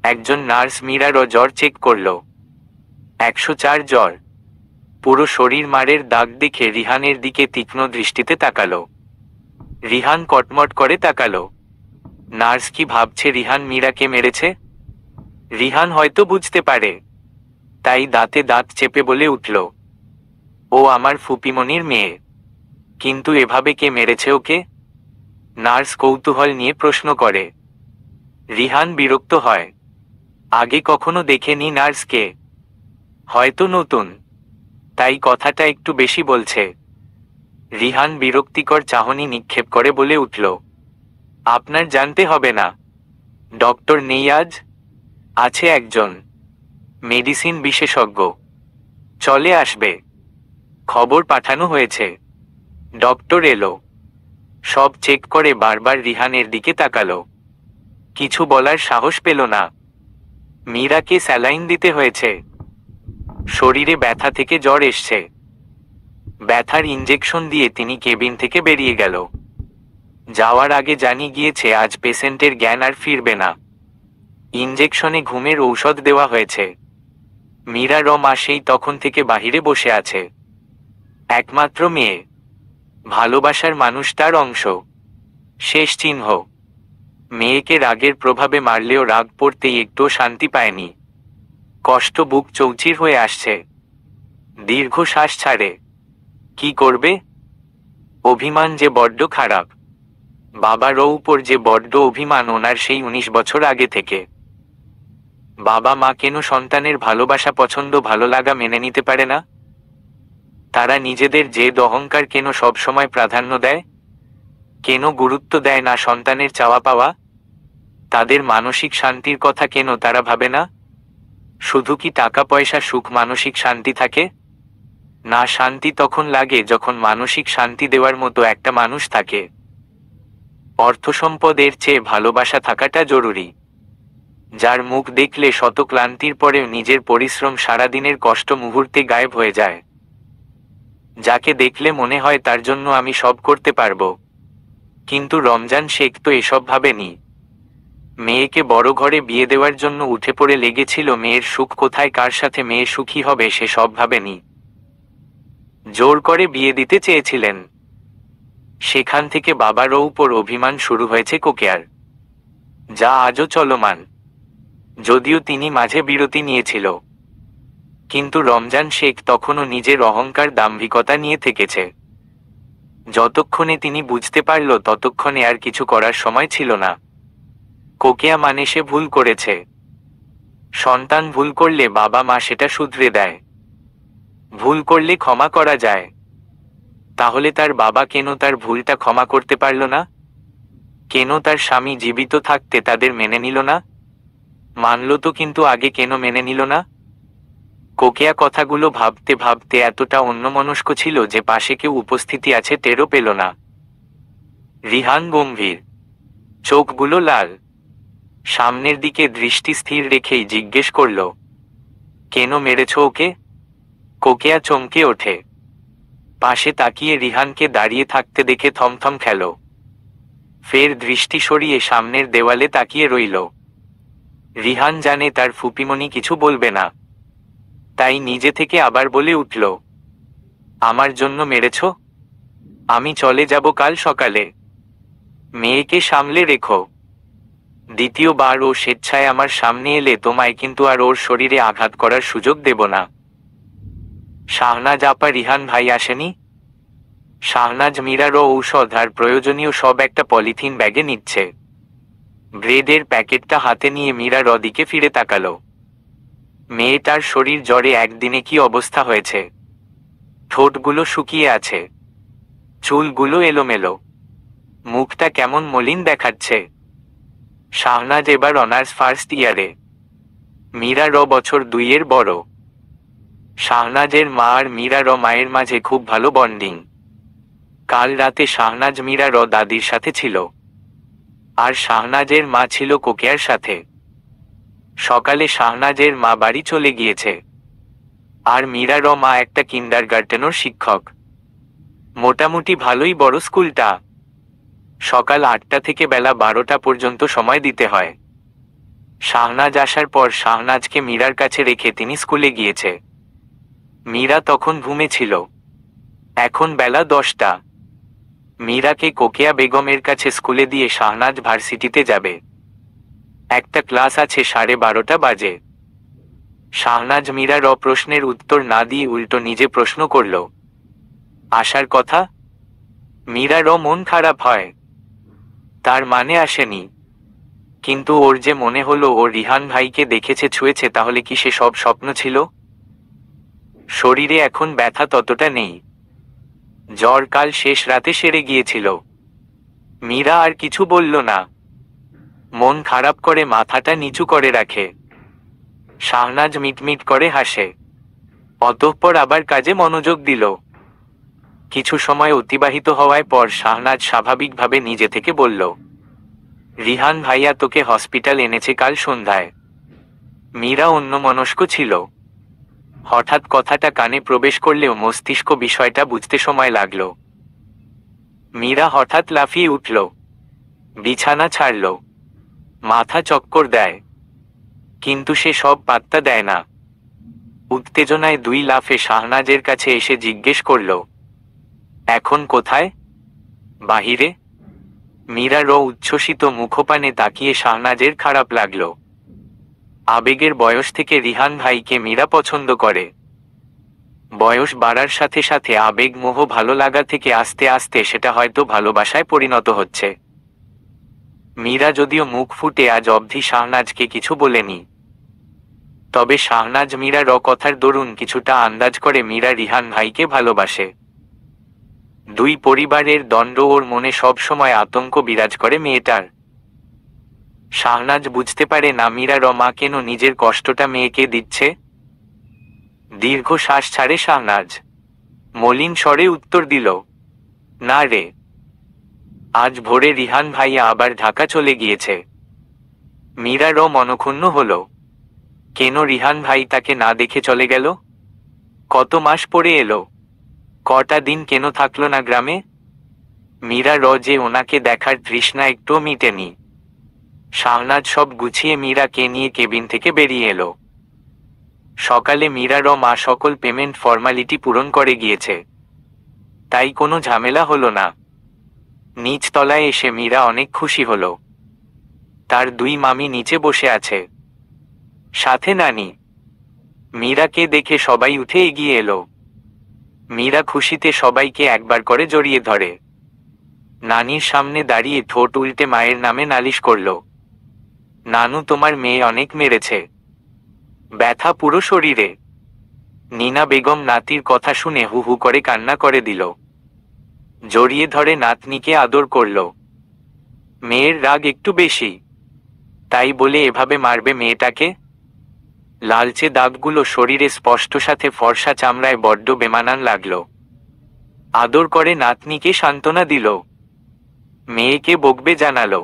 একজন নার্স মীরারও জ্বর চেক করল। 104 জ্বর। পুরো শরীর মারের দাগ দেখে রিহানের দিকে তীক্ষ্ণ দৃষ্টিতে তাকালো। রিহান কটমট করে তাকালো। নার্স কি ভাবছে রিহান মীরাকে মেরেছে? রিহান হয়তো বুঝতে পারে, তাই দাঁতে দাঁত চেপে বলে উঠল, ও আমার ফুপিমনির মেয়ে, কিন্তু এভাবে কে মেরেছে ওকে? নার্স কৌতূহল নিয়ে প্রশ্ন করে। রিহান বিরক্ত হয়। আগে কখনো দেখেনি নার্সকে, হয়তো নতুন, তাই কথাটা একটু বেশি বলছে। রিহান বিরক্তিকর চাহনি নিক্ষেপ করে বলে উঠল, আপনার জানতে হবে না। ডক্টর নেই আজ? আছে একজন, মেডিসিন বিশেষজ্ঞ, চলে আসবে। খবর পাঠানো হয়েছে। ডক্টর এলো। সব চেক করে বারবার রিহানের দিকে তাকালো। কিছু বলার সাহস পেল না। মীরাকে স্যালাইন দিতে হয়েছে। শরীরে ব্যথা থেকে জ্বর এসছে। ব্যথার ইঞ্জেকশন দিয়ে তিনি কেবিন থেকে বেরিয়ে গেল। যাওয়ার আগে জানিয়ে গিয়েছে আজ পেশেন্টের জ্ঞান আর ফিরবে না। ইঞ্জেকশনে ঘুমের ঔষধ দেওয়া হয়েছে। মীরার মা সেই তখন থেকে বাহিরে বসে আছে। একমাত্র মেয়ে, ভালোবাসার মানুষ, তার অংশ, শেষ চিহ্ন। মেয়েকে রাগের প্রভাবে মারলেও রাগ পড়তেই একটুও শান্তি পায়নি। কষ্ট বুক চৌচির হয়ে আসছে। দীর্ঘ শ্বাস ছাড়ে। কি করবে? অভিমান যে বড্ড খারাপ। বাবার উপর যে বড্ড অভিমান ওনার, সেই 19 বছর আগে থেকে। বাবা মা কেন সন্তানের ভালোবাসা, পছন্দ, ভালো লাগা মেনে নিতে পারে না? তারা নিজেদের জেদ, অহংকার কেন সব সময় প্রাধান্য দেয়? কেন গুরুত্ব দেয় না সন্তানের চাওয়া পাওয়া? তাদের মানসিক শান্তির কথা কেন তারা ভাবে না? শুধু কি টাকা পয়সা, সুখ, মানসিক শান্তি থাকে? না, শান্তি তখন লাগে যখন মানসিক শান্তি দেওয়ার মতো একটা মানুষ থাকে। অর্থ সম্পদের চেয়ে ভালোবাসা থাকাটা জরুরি। যার মুখ দেখলে শত ক্লান্তির পরেও নিজের পরিশ্রম, সারাদিনের কষ্ট মুহূর্তে গায়েব হয়ে যায়। যাকে দেখলে মনে হয় তার জন্য আমি সব করতে পারবো। কিন্তু রমজান শেখ তো এসব ভাবেনি। মেয়েকে বড় ঘরে বিয়ে দেওয়ার জন্য উঠে পড়ে লেগেছিল। মেয়ের সুখ কোথায়, কার সাথে মেয়ে সুখী হবে, সে সব ভাবেনি। জোর করে বিয়ে দিতে চেয়েছিলেন। সেখান থেকে বাবারও উপর অভিমান শুরু হয়েছে কোকেয়ার, যা আজও চলমান। যদিও তিনি মাঝে বিরতি নিয়েছিল, কিন্তু রমজান শেখ তখনও নিজের অহংকার, দাম্ভিকতা নিয়ে থেকেছে। যতক্ষণে তিনি বুঝতে পারল ততক্ষণে আর কিছু করার সময় ছিল না। কোকেয়া মানে সে ভুল করেছে। সন্তান ভুল করলে বাবা মা সেটা শুধরে দেয়। ভুল করলে ক্ষমা করা যায়। তাহলে তার বাবা কেন তার ভুলটা ক্ষমা করতে পারল না? কেন তার স্বামী জীবিত থাকতে তাদের মেনে নিল না? মানল তো, কিন্তু আগে কেন মেনে নিল না? কোকেয়া কথাগুলো ভাবতে ভাবতে এতটা অন্যমনস্ক ছিল যে পাশে কেউ উপস্থিতি আছে টেরও পেল না। রিহান গম্ভীর, চোখগুলো লাল, সামনের দিকে দৃষ্টি স্থির রেখেই জিজ্ঞেস করল, কেন মেরেছ ওকে? কোকেয়া চমকে ওঠে। পাশে তাকিয়ে রিহানকে দাঁড়িয়ে থাকতে দেখে থমথম খেল। ফের দৃষ্টি সরিয়ে সামনের দেওয়ালে তাকিয়ে রইল। রিহান জানে তার ফুপিমণি কিছু বলবে না, তাই নিজে থেকে আবার বলে উঠল, আমার জন্য মেরেছ? আমি চলে যাব কাল সকালে। মেয়েকে সামলে রেখো। দ্বিতীয়বার ও স্বেচ্ছায় আমার সামনে এলে তোমায় কিন্তু আর ওর শরীরে আঘাত করার সুযোগ দেব না। শাহনাজ আপা, রিহান ভাই আসেনি? শাহনাজ মীরার ঔষধ আর প্রয়োজনীয় সব একটা পলিথিন ব্যাগে নিচ্ছে। ব্রেডের প্যাকেটটা হাতে নিয়ে মীরা দিকে ফিরে তাকালো। মেয়েটার শরীর জ্বরে একদিনে কি অবস্থা হয়েছে। ঠোঁটগুলো শুকিয়ে আছে, চুলগুলো এলোমেলো, মুখটা কেমন মলিন দেখাচ্ছে। শাহনাজ এবার অনার্স ফার্স্ট ইয়ারে। মীরা বছর 2 বড়। শাহনাজের মা আর মীরা মায়ের মাঝে খুব ভালো বন্ডিং। কাল রাতে শাহনাজ মীরা দাদির সাথে ছিল, আর শাহনাজের মা ছিল কোকেয়ার সাথে। সকালে শাহনাজের মা বাড়ি চলে গিয়েছে, আর মীরা মা একটা কিন্ডারগার্টেনের শিক্ষক। মোটামুটি ভালোই বড় স্কুলটা। সকাল 8টা থেকে বেলা 12টা পর্যন্ত সময় দিতে হয়। শাহনাজ আসার পর শাহনাজকে মীরার কাছে রেখে তিনি স্কুলে গিয়েছে। মীরা তখন ঘুমেছিল। এখন বেলা 10টা। মীরাকে কোকেয়া বেগমের কাছে স্কুলে দিয়ে শাহনাজ ভার্সিটিতে যাবে। একটা ক্লাস আছে 12:30 বাজে। শাহনাজ মীরার প্রশ্নের উত্তর না দিয়ে উল্টো নিজে প্রশ্ন করল, আসার কথা? মীরার মন খারাপ হয়। তার মানে আসেনি, কিন্তু ওর যে মনে হলো ও রিহান ভাইকে দেখেছে, ছুঁয়েছে, তাহলে কি সে সব স্বপ্ন ছিল? শরীরে এখন ব্যথা ততটা নেই। জ্বর কাল শেষ রাতে সেরে গিয়েছিল। মীরা আর কিছু বলল না। মন খারাপ করে মাথাটা নিচু করে রাখে। শাহনাজ মিটমিট করে হাসে। অতঃপর আবার কাজে মনোযোগ দিল। কিছু সময় অতিবাহিত হওয়ার পর শাহনাজ স্বাভাবিকভাবে নিজে থেকে বলল, রিহান ভাইয়া তোকে হসপিটাল এনেছে কাল সন্ধ্যায়। মীরা অন্যমনস্ক ছিল। হঠাৎ কথাটা কানে প্রবেশ করলেও মস্তিষ্ক বিষয়টা বুঝতে সময় লাগল। মীরা হঠাৎ লাফিয়ে উঠল, বিছানা ছাড়ল, মাথা চক্কর দেয়, কিন্তু সে সব পাত্তা দেয় না। উত্তেজনায় 2 লাফে শাহনাজের কাছে এসে জিজ্ঞেস করল, এখন কোথায়? বাহিরে। মীরার উচ্ছ্বসিত মুখপানে তাকিয়ে শাহনাজের খারাপ লাগলো। আবেগের বয়স থেকে রিহান ভাইকে মীরা পছন্দ করে। বয়স বাড়ার সাথে সাথে আবেগ মোহ ভালো লাগা থেকে আস্তে আস্তে সেটা হয়তো ভালোবাসায় পরিণত হচ্ছে। মীরা যদিও মুখ ফুটে আজ অবধি শাহনাজকে কিছু বলেনি, তবে শাহনাজ মীরার কথার দরুন কিছুটা আন্দাজ করে মীরা রিহান ভাইকে ভালোবাসে। দুই পরিবারের দ্বন্দ্ব ওর মনে সব সময় আতঙ্ক বিরাজ করে মেয়েটার। শাহনাজ বুঝতে পারে না মীরার মা কেন নিজের কষ্টটা মেয়েকে দিচ্ছে। দীর্ঘ শ্বাস ছাড়ে শাহনাজ, মলিন স্বরে উত্তর দিল, না রে, আজ ভোরে রিহান ভাইয়া আবার ঢাকা চলে গিয়েছে। মীরার মনক্ষুণ্ণ হল, কেন রিহান ভাই তাকে না দেখে চলে গেল? কত মাস পরে এলো, কটা দিন কেন থাকলো না গ্রামে? মীরা যে ওনাকে দেখার তৃষ্ণা একটুও মিটেনি। শাহনাজ সব গুছিয়ে মীরাকে নিয়ে কেবিন থেকে বেরিয়ে এলো। সকালে মীরার মা সকল পেমেন্ট ফর্মালিটি পূরণ করে গিয়েছে, তাই কোনো ঝামেলা হলো না। নিচ তলায় এসে মীরা অনেক খুশি হলো। তার দুই মামি নিচে বসে আছে, সাথে নানি। মীরাকে দেখে সবাই উঠে এগিয়ে এলো। মীরা খুশিতে সবাইকে একবার করে জড়িয়ে ধরে। নানির সামনে দাঁড়িয়ে ঠোঁট উল্টে মায়ের নামে নালিশ করল, নানু তোমার মেয়ে অনেক মেরেছে, ব্যথা পুরো শরীরে। নীনা বেগম নাতির কথা শুনে হু হু করে কান্না করে দিল। জড়িয়ে ধরে নাতনিকে আদর করল। মেয়ের রাগ একটু বেশি, তাই বলে এভাবে মারবে মেয়েটাকে? লালচে দাগগুলো শরীরে স্পষ্ট, সাথে ফর্সা চামড়ায় বড্ড বেমানান লাগলো। আদর করে নাতনিকে সান্ত্বনা দিল, মেয়েকে বকবে জানালো,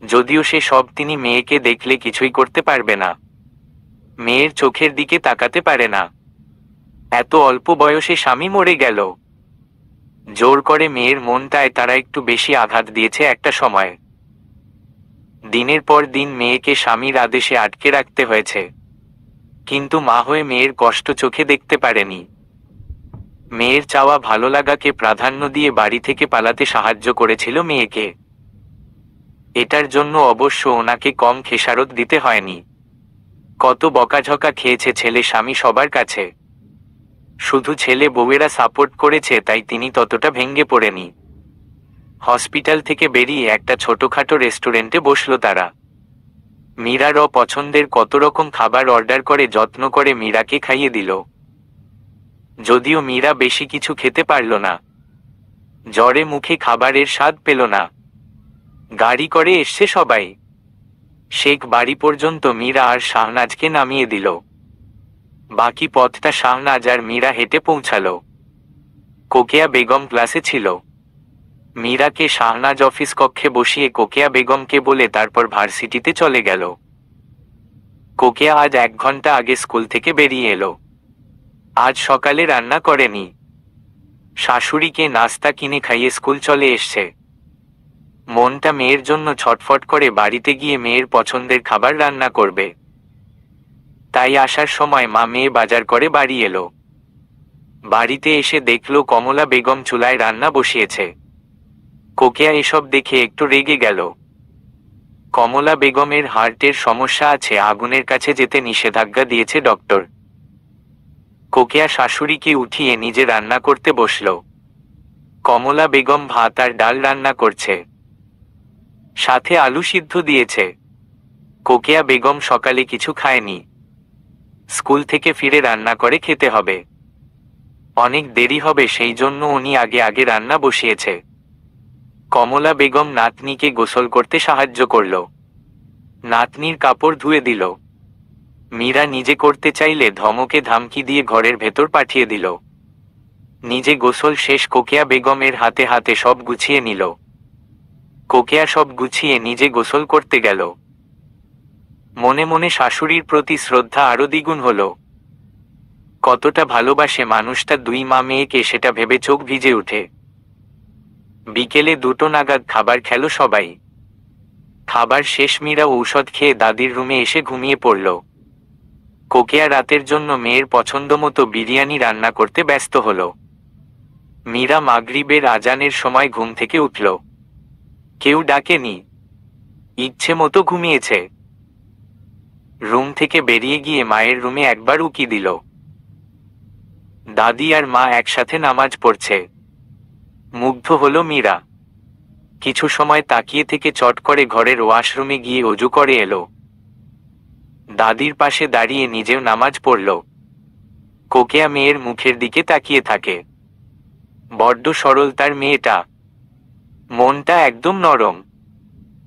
যদিও সে সব তিনি মেয়েকে দেখলে কিছুই করতে পারবে না। মেয়ের চোখের দিকে তাকাতে পারে না। এত অল্প বয়সে স্বামী মরে গেল। জোর করে মেয়ের মনটায় তারা একটু বেশি আঘাত দিয়েছে একটা সময়। দিনের পর দিন মেয়েকে স্বামীর আদেশে আটকে রাখতে হয়েছে, কিন্তু মা হয়ে মেয়ের কষ্ট চোখে দেখতে পারেনি। মেয়ের চাওয়া ভালো লাগাকে প্রাধান্য দিয়ে বাড়ি থেকে পালাতে সাহায্য করেছিল মেয়েকে। এটার জন্য অবশ্য ওনাকে কম খেসারত দিতে হয়নি। কত বকাঝকা খেয়েছে ছেলে স্বামী সবার কাছে। শুধু ছেলে বউয়েরা সাপোর্ট করেছে, তাই তিনি ততটা ভেঙে পড়েনি। হসপিটাল থেকে বেরিয়ে একটা ছোটখাটো রেস্টুরেন্টে বসলো তারা। মীরার পছন্দের কত রকম খাবার অর্ডার করে যত্ন করে মীরাকে খাইয়ে দিল। যদিও মীরা বেশি কিছু খেতে পারল না, জ্বরে মুখে খাবারের স্বাদ পেল না। গাড়ি করে এসছে সবাই। শেখ বাড়ি পর্যন্ত মীরা আর শাহনাজকে নামিয়ে দিল। বাকি পথটা শাহনাজ আর মীরা হেঁটে পৌঁছালো। কোকেয়া বেগম ক্লাসে ছিল। মীরাকে শাহনাজ অফিস কক্ষে বসিয়ে কোকেয়া বেগমকে বলে তারপর ভার্সিটিতে চলে গেল। কোকেয়া আজ 1 ঘন্টা আগে স্কুল থেকে বেরিয়ে এলো। আজ সকালে রান্না করেনি। শাশুড়িকে নাস্তা কিনে খাইয়ে স্কুল চলে এসছে। মনটা মেয়ের জন্য ছটফট করে বাড়িতে গিয়ে মেয়ের পছন্দের খাবার রান্না করবে। তাই আসার সময় মা মেয়ে বাজার করে বাড়ি এলো। বাড়িতে এসে দেখলো কমলা বেগম চুলায় রান্না বসিয়েছে। কোকেয়া এসব দেখে একটু রেগে গেল। কমলা বেগমের হার্টের সমস্যা আছে, আগুনের কাছে যেতে নিষেধাজ্ঞা দিয়েছে ডক্টর। কোকেয়া শাশুড়িকে উঠিয়ে নিজে রান্না করতে বসল। কমলা বেগম ভাত আর ডাল রান্না করছে, সাথে আলু সিদ্ধ দিয়েছে। কোকেয়া বেগম সকালে কিছু খায়নি। স্কুল থেকে ফিরে রান্না করে খেতে হবে। অনেক দেরি হবে, সেই জন্য উনি আগে আগে রান্না বসিয়েছে। কমলা বেগম নাতনিকে গোসল করতে সাহায্য করল। নাতনির কাপড় ধুয়ে দিল। মীরা নিজে করতে চাইলে ধমকে ধামকি দিয়ে ঘরের ভেতর পাঠিয়ে দিল। নিজে গোসল শেষ কোকেয়া বেগমের হাতে হাতে সব গুছিয়ে নিল। কোকেয়া সব গুছিয়ে নিজে গোসল করতে গেল। মনে মনে শাশুড়ির প্রতি শ্রদ্ধা আরো দ্বিগুণ হল। কতটা ভালোবাসে মানুষটা দুই মা মেয়েকে, সেটা ভেবে চোখ ভিজে উঠে। বিকেলে 2টো নাগাদ খাবার খেলো সবাই। খাবার শেষ মীরা ঔষধ খেয়ে দাদির রুমে এসে ঘুমিয়ে পড়ল। কোকেয়া রাতের জন্য মেয়ের পছন্দ মতো বিরিয়ানি রান্না করতে ব্যস্ত হলো। মীরা মাগরিবের আজানের সময় ঘুম থেকে উঠল। কেউ ডাকেনি, ইচ্ছে মতো ঘুমিয়েছে। রুম থেকে বেরিয়ে গিয়ে মায়ের রুমে একবার উকি দিল। দাদি আর মা একসাথে নামাজ পড়ছে। মুগ্ধ হলো মীরা। কিছু সময় তাকিয়ে থেকে চট করে ঘরের ওয়াশরুমে গিয়ে অজু করে এলো। দাদির পাশে দাঁড়িয়ে নিজেও নামাজ পড়ল। কোকিয়া মেয়ের মুখের দিকে তাকিয়ে থাকে। বড্ড সরল তার মেয়েটা, মনটা একদম নরম।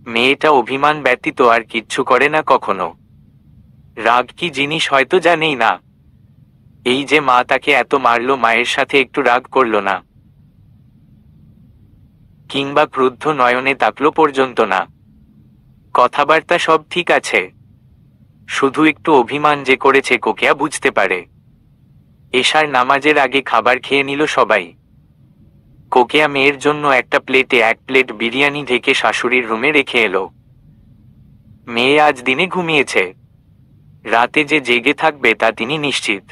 মেয়েটা অভিমান ব্যতীত আর কিচ্ছু করে না কখনো। রাগ কি জিনিস হয়তো জানেই না। এই যে মা তাকে এত মারল, মায়ের সাথে একটু রাগ করল না, কিংবা ক্রুদ্ধ নয়নে তাকলো পর্যন্ত না। কথাবার্তা সব ঠিক আছে, শুধু একটু অভিমান যে করেছে কোকিয়া বুঝতে পারে। এশার নামাজের আগে খাবার খেয়ে নিল সবাই। কোকিয়া মেয়ের জন্য একটা প্লেটে 1 প্লেট বিরিয়ানি ঢেকে শাশুড়ির রুমে রেখে এলো। মেয়ে আজ দিনে ঘুমিয়েছে, রাতে যে জেগে থাকবে তা তিনি নিশ্চিত।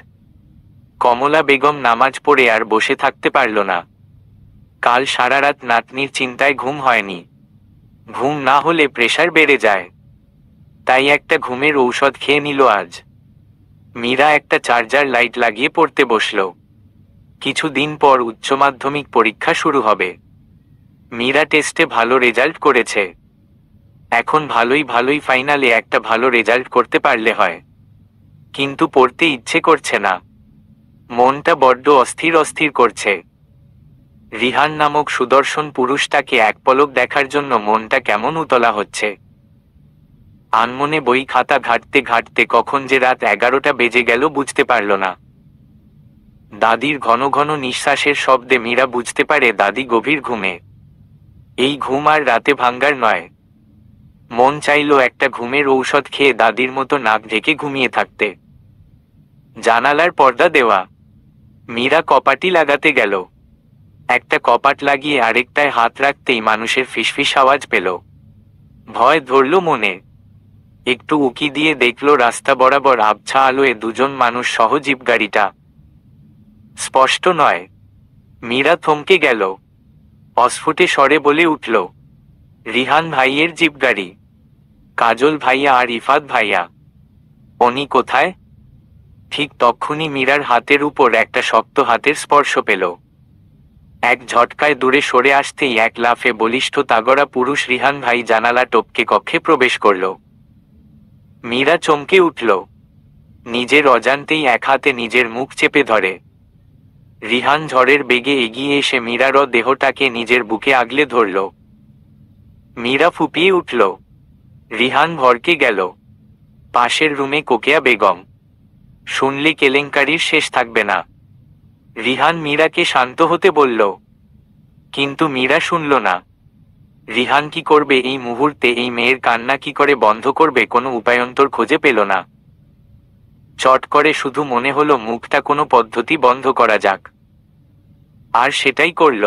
কমলা বেগম নামাজ পড়ে আর বসে থাকতে পারল না। কাল সারা রাত নাতনির চিন্তায় ঘুম হয়নি। ঘুম না হলে প্রেশার বেড়ে যায়, তাই একটা ঘুমের ঔষধ খেয়ে নিল আজ। মীরা একটা চার্জার লাইট লাগিয়ে পড়তে বসল। কিছুদিন পর উচ্চ মাধ্যমিক পরীক্ষা শুরু হবে। মীরা টেস্টে ভালো রেজাল্ট করেছে। এখন ভালোই ফাইনালে একটা ভালো রেজাল্ট করতে পারলে হয়, কিন্তু পড়তে ইচ্ছে করছে না। মনটা বড্ড অস্থির করছে। রিহান নামক সুদর্শন পুরুষটাকে এক পলক দেখার জন্য মনটা কেমন উতলা হচ্ছে। আনমনে বই খাতা ঘাঁটতে ঘাঁটতে কখন যে রাত 11টা বেজে গেল বুঝতে পারল না। দাদির ঘন ঘন নিঃশ্বাসের শব্দে মীরা বুঝতে পারে দাদি গভীর ঘুমে। এই ঘুম আর রাতে ভাঙ্গার নয়। মন চাইল একটা ঘুমের ঔষধ খেয়ে দাদির মতো নাক ঢেকে ঘুমিয়ে থাকতে। জানালার পর্দা দেওয়া। মীরা কপাটি লাগাতে গেল। একটা কপাট লাগিয়ে আরেকটায় হাত রাখতেই মানুষের ফিসফিস আওয়াজ পেল। ভয় ধরল মনে। একটু উকি দিয়ে দেখল রাস্তা বরাবর আবছা আলোয় দুজন মানুষ সহ জিপ গাড়িটা। স্পষ্ট নয়। মীরা থমকে গেল। অস্ফুটে স্বরে বলে উঠল, রিহান ভাইয়ের জিপ গাড়ি। কাজল ভাইয়া আর ইফাত ভাইয়া। উনি কোথায়? ঠিক তক্ষুনি মীরার হাতের উপর একটা শক্ত হাতের স্পর্শ পেল। এক ঝটকায় দূরে সরে আসতেই এক লাফে বলিষ্ঠ তাগড়া পুরুষ রিহান ভাই জানালা টপকে কক্ষে প্রবেশ করল। মীরা চমকে উঠল। নিজের অজান্তেই এক হাতে নিজের মুখ চেপে ধরে। রিহান ঝড়ের বেগে এগিয়ে এসে মীরার দেহটাকে নিজের বুকে আগলে ধরল। মীরা ফুপিয়ে উঠল। রিহান ভরকে গেল। পাশের রুমে কোকিয়া বেগম। শুনলে কেলেঙ্কারির শেষ থাকবে না। রিহান মীরাকে শান্ত হতে বলল, কিন্তু মীরা শুনল না। রিহান কি করবে এই মুহূর্তে? এই মেয়ের কান্না কি করে বন্ধ করবে? কোনো উপায়ন্তর খুঁজে পেল না। চট করে শুধু মনে হলো মুখটা কোনো পদ্ধতি বন্ধ করা যাক, আর সেটাই করল।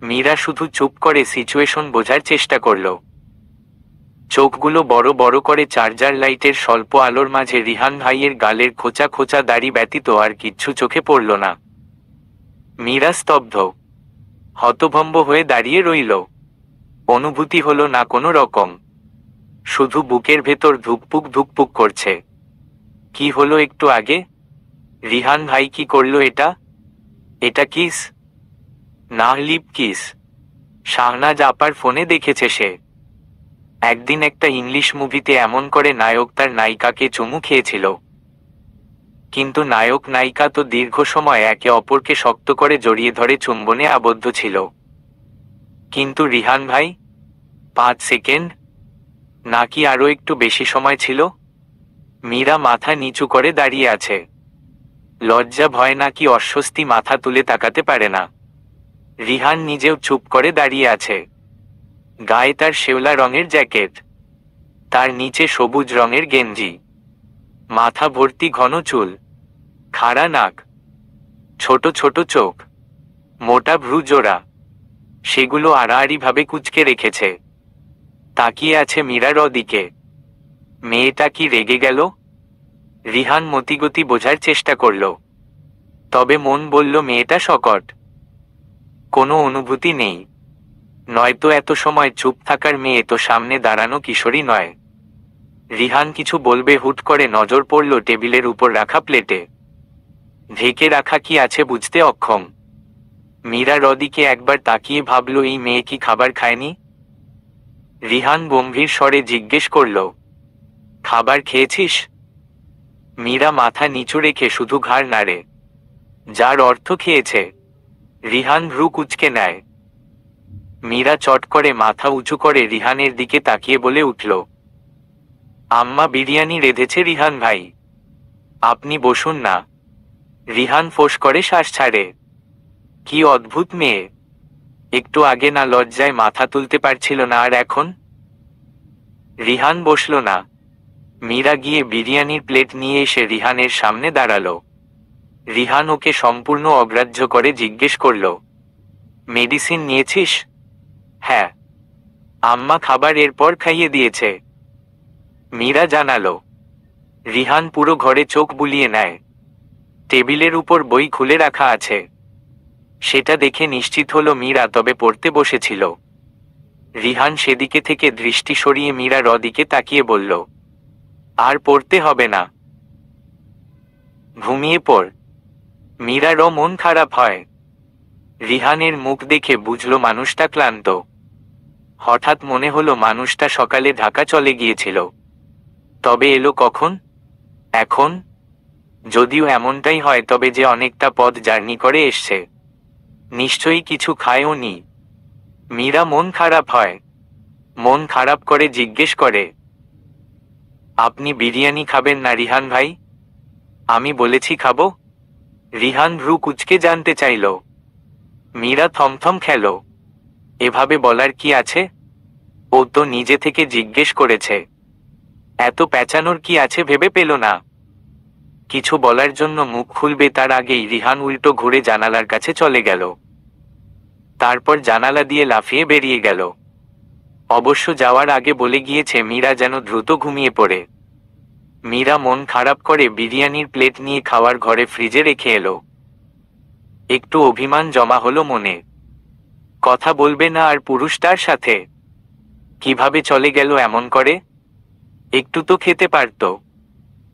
মীরা শুধু চুপ করে সিচুয়েশন বোঝার চেষ্টা করল। চোখগুলো বড় বড় করে চার্জার লাইটের স্বল্প আলোর মাঝে রিহান ভাইয়ের গালের খোঁচা খোঁচা দাড়ি ব্যতীত আর কিচ্ছু চোখে পড়ল না। মীরা স্তব্ধ, হতভম্ব হয়ে দাঁড়িয়ে রইল। অনুভূতি হলো না কোনো রকম, শুধু বুকের ভেতর ধুকপুক করছে। কি হলো একটু আগে? রিহান ভাই কি করলো এটা? এটা কিস? না, লিপ কিস। শাহনাজ আপার ফোনে দেখেছে সে। একদিন একটা ইংলিশ মুভিতে এমন করে নায়ক তার নায়িকাকে চুমু খেয়েছিল। কিন্তু নায়ক নায়িকা তো দীর্ঘ সময় একে অপরকে শক্ত করে জড়িয়ে ধরে চুম্বনে আবদ্ধ ছিল। কিন্তু রিহান ভাই 5 সেকেন্ড, নাকি আরো একটু বেশি সময় ছিল? মীরা মাথা নিচু করে দাঁড়িয়ে আছে। লজ্জা ভয় নাকি অস্বস্তি মাথা তুলে তাকাতে পারে না। রিহান নিজেও চুপ করে দাঁড়িয়ে আছে। গায়ে তার শেওলা রঙের জ্যাকেট, তার নিচে সবুজ রঙের গেঞ্জি, মাথা ভর্তি ঘন চুল, খাড়া নাক, ছোট ছোট চোখ, মোটা ভ্রু জোড়া, সেগুলো আড়াআড়িভাবে কুঁচকে রেখেছে। তাকিয়ে আছে মীরার দিকে। মেয়েটা কি রেগে গেল? রিহান মতিগতি বোঝার চেষ্টা করল, তবে মন বলল মেয়েটা শকট। কোনো অনুভূতি নেই। নয়তো এত সময় চুপ থাকার মেয়ে তো সামনে দাঁড়ানো কিশোরী নয়। রিহান কিছু বলবে, হুট করে নজর পড়ল টেবিলের উপর রাখা প্লেটে। ঢেকে রাখা কি আছে বুঝতে অক্ষম। মীরা রদিকে একবার তাকিয়ে ভাবল, এই মেয়ে কি খাবার খায়নি? রিহান গম্ভীর স্বরে জিজ্ঞেস করল, খাবার খেয়েছিস? মীরা মাথা নিচু রেখে শুধু ঘাড় নাড়ে, যার অর্থ খেয়েছে। রিহান ভ্রু কুঁচকে নেয়। মীরা চট করে মাথা উঁচু করে রিহানের দিকে তাকিয়ে বলে উঠল, আম্মা বিরিয়ানি রেঁধেছে রিহান ভাই, আপনি বসুন না। রিহান ফোঁস করে শ্বাস ছাড়ে। কি অদ্ভুত মেয়ে, একটু আগে না লজ্জায় মাথা তুলতে পারছিল না, আর এখন? রিহান বসল না। মীরা গিয়ে বিরিয়ানির প্লেট নিয়ে এসে রিহানের সামনে দাঁড়ালো। রিহান ওকে সম্পূর্ণ অগ্রাহ্য করে জিজ্ঞেস করল, মেডিসিন নিয়েছিস? হ্যাঁ, আম্মা খাবার এরপর খাইয়ে দিয়েছে, মীরা জানালো। রিহান পুরো ঘরে চোখ বুলিয়ে নেয়। টেবিলের উপর বই খুলে রাখা আছে। সেটা দেখে নিশ্চিত হলো মীরা তবে পড়তে বসেছিল। রিহান সেদিকে থেকে দৃষ্টি সরিয়ে মীরার দিকে তাকিয়ে বলল, আর পড়তে হবে না, ঘুমিয়ে পড়। মীরারও মন খারাপ হয়। রিহানের মুখ দেখে বুঝল মানুষটা ক্লান্ত। হঠাৎ মনে হলো মানুষটা সকালে ঢাকা চলে গিয়েছিল, তবে এলো কখন? এখন? যদিও এমনটাই হয়, তবে যে অনেকটা পথ জার্নি করে এসছে, নিশ্চয়ই কিছু খায়ও নি। মীরা মন খারাপ হয়। মন খারাপ করে জিজ্ঞেস করে, আপনি বিরিয়ানি খাবেন না রিহান ভাই? আমি বলেছি খাবো। রিহান ভ্রু কুঁচকে জানতে চাইল। মীরা থমথম খেল। এভাবে বলার কি আছে? ও তো নিজে থেকে জিজ্ঞেস করেছে। এত পেঁচানোর কি আছে ভেবে পেল না। কিছু বলার জন্য মুখ খুলবে তার আগেই রিহান উল্টো ঘুরে জানালার কাছে চলে গেল। তারপর জানালা দিয়ে লাফিয়ে বেরিয়ে গেল। অবশ্য যাওয়ার আগে বলে গিয়েছে মীরা যেন দ্রুত ঘুমিয়ে পড়ে। মীরা মন খারাপ করে বিরিয়ানির প্লেট নিয়ে খাওয়ার ঘরে ফ্রিজে রেখে এলো। একটু অভিমান জমা হলো মনে। কথা বলবে না আর পুরুষটার সাথে? কিভাবে চলে গেল এমন করে? একটু তো খেতে পারত।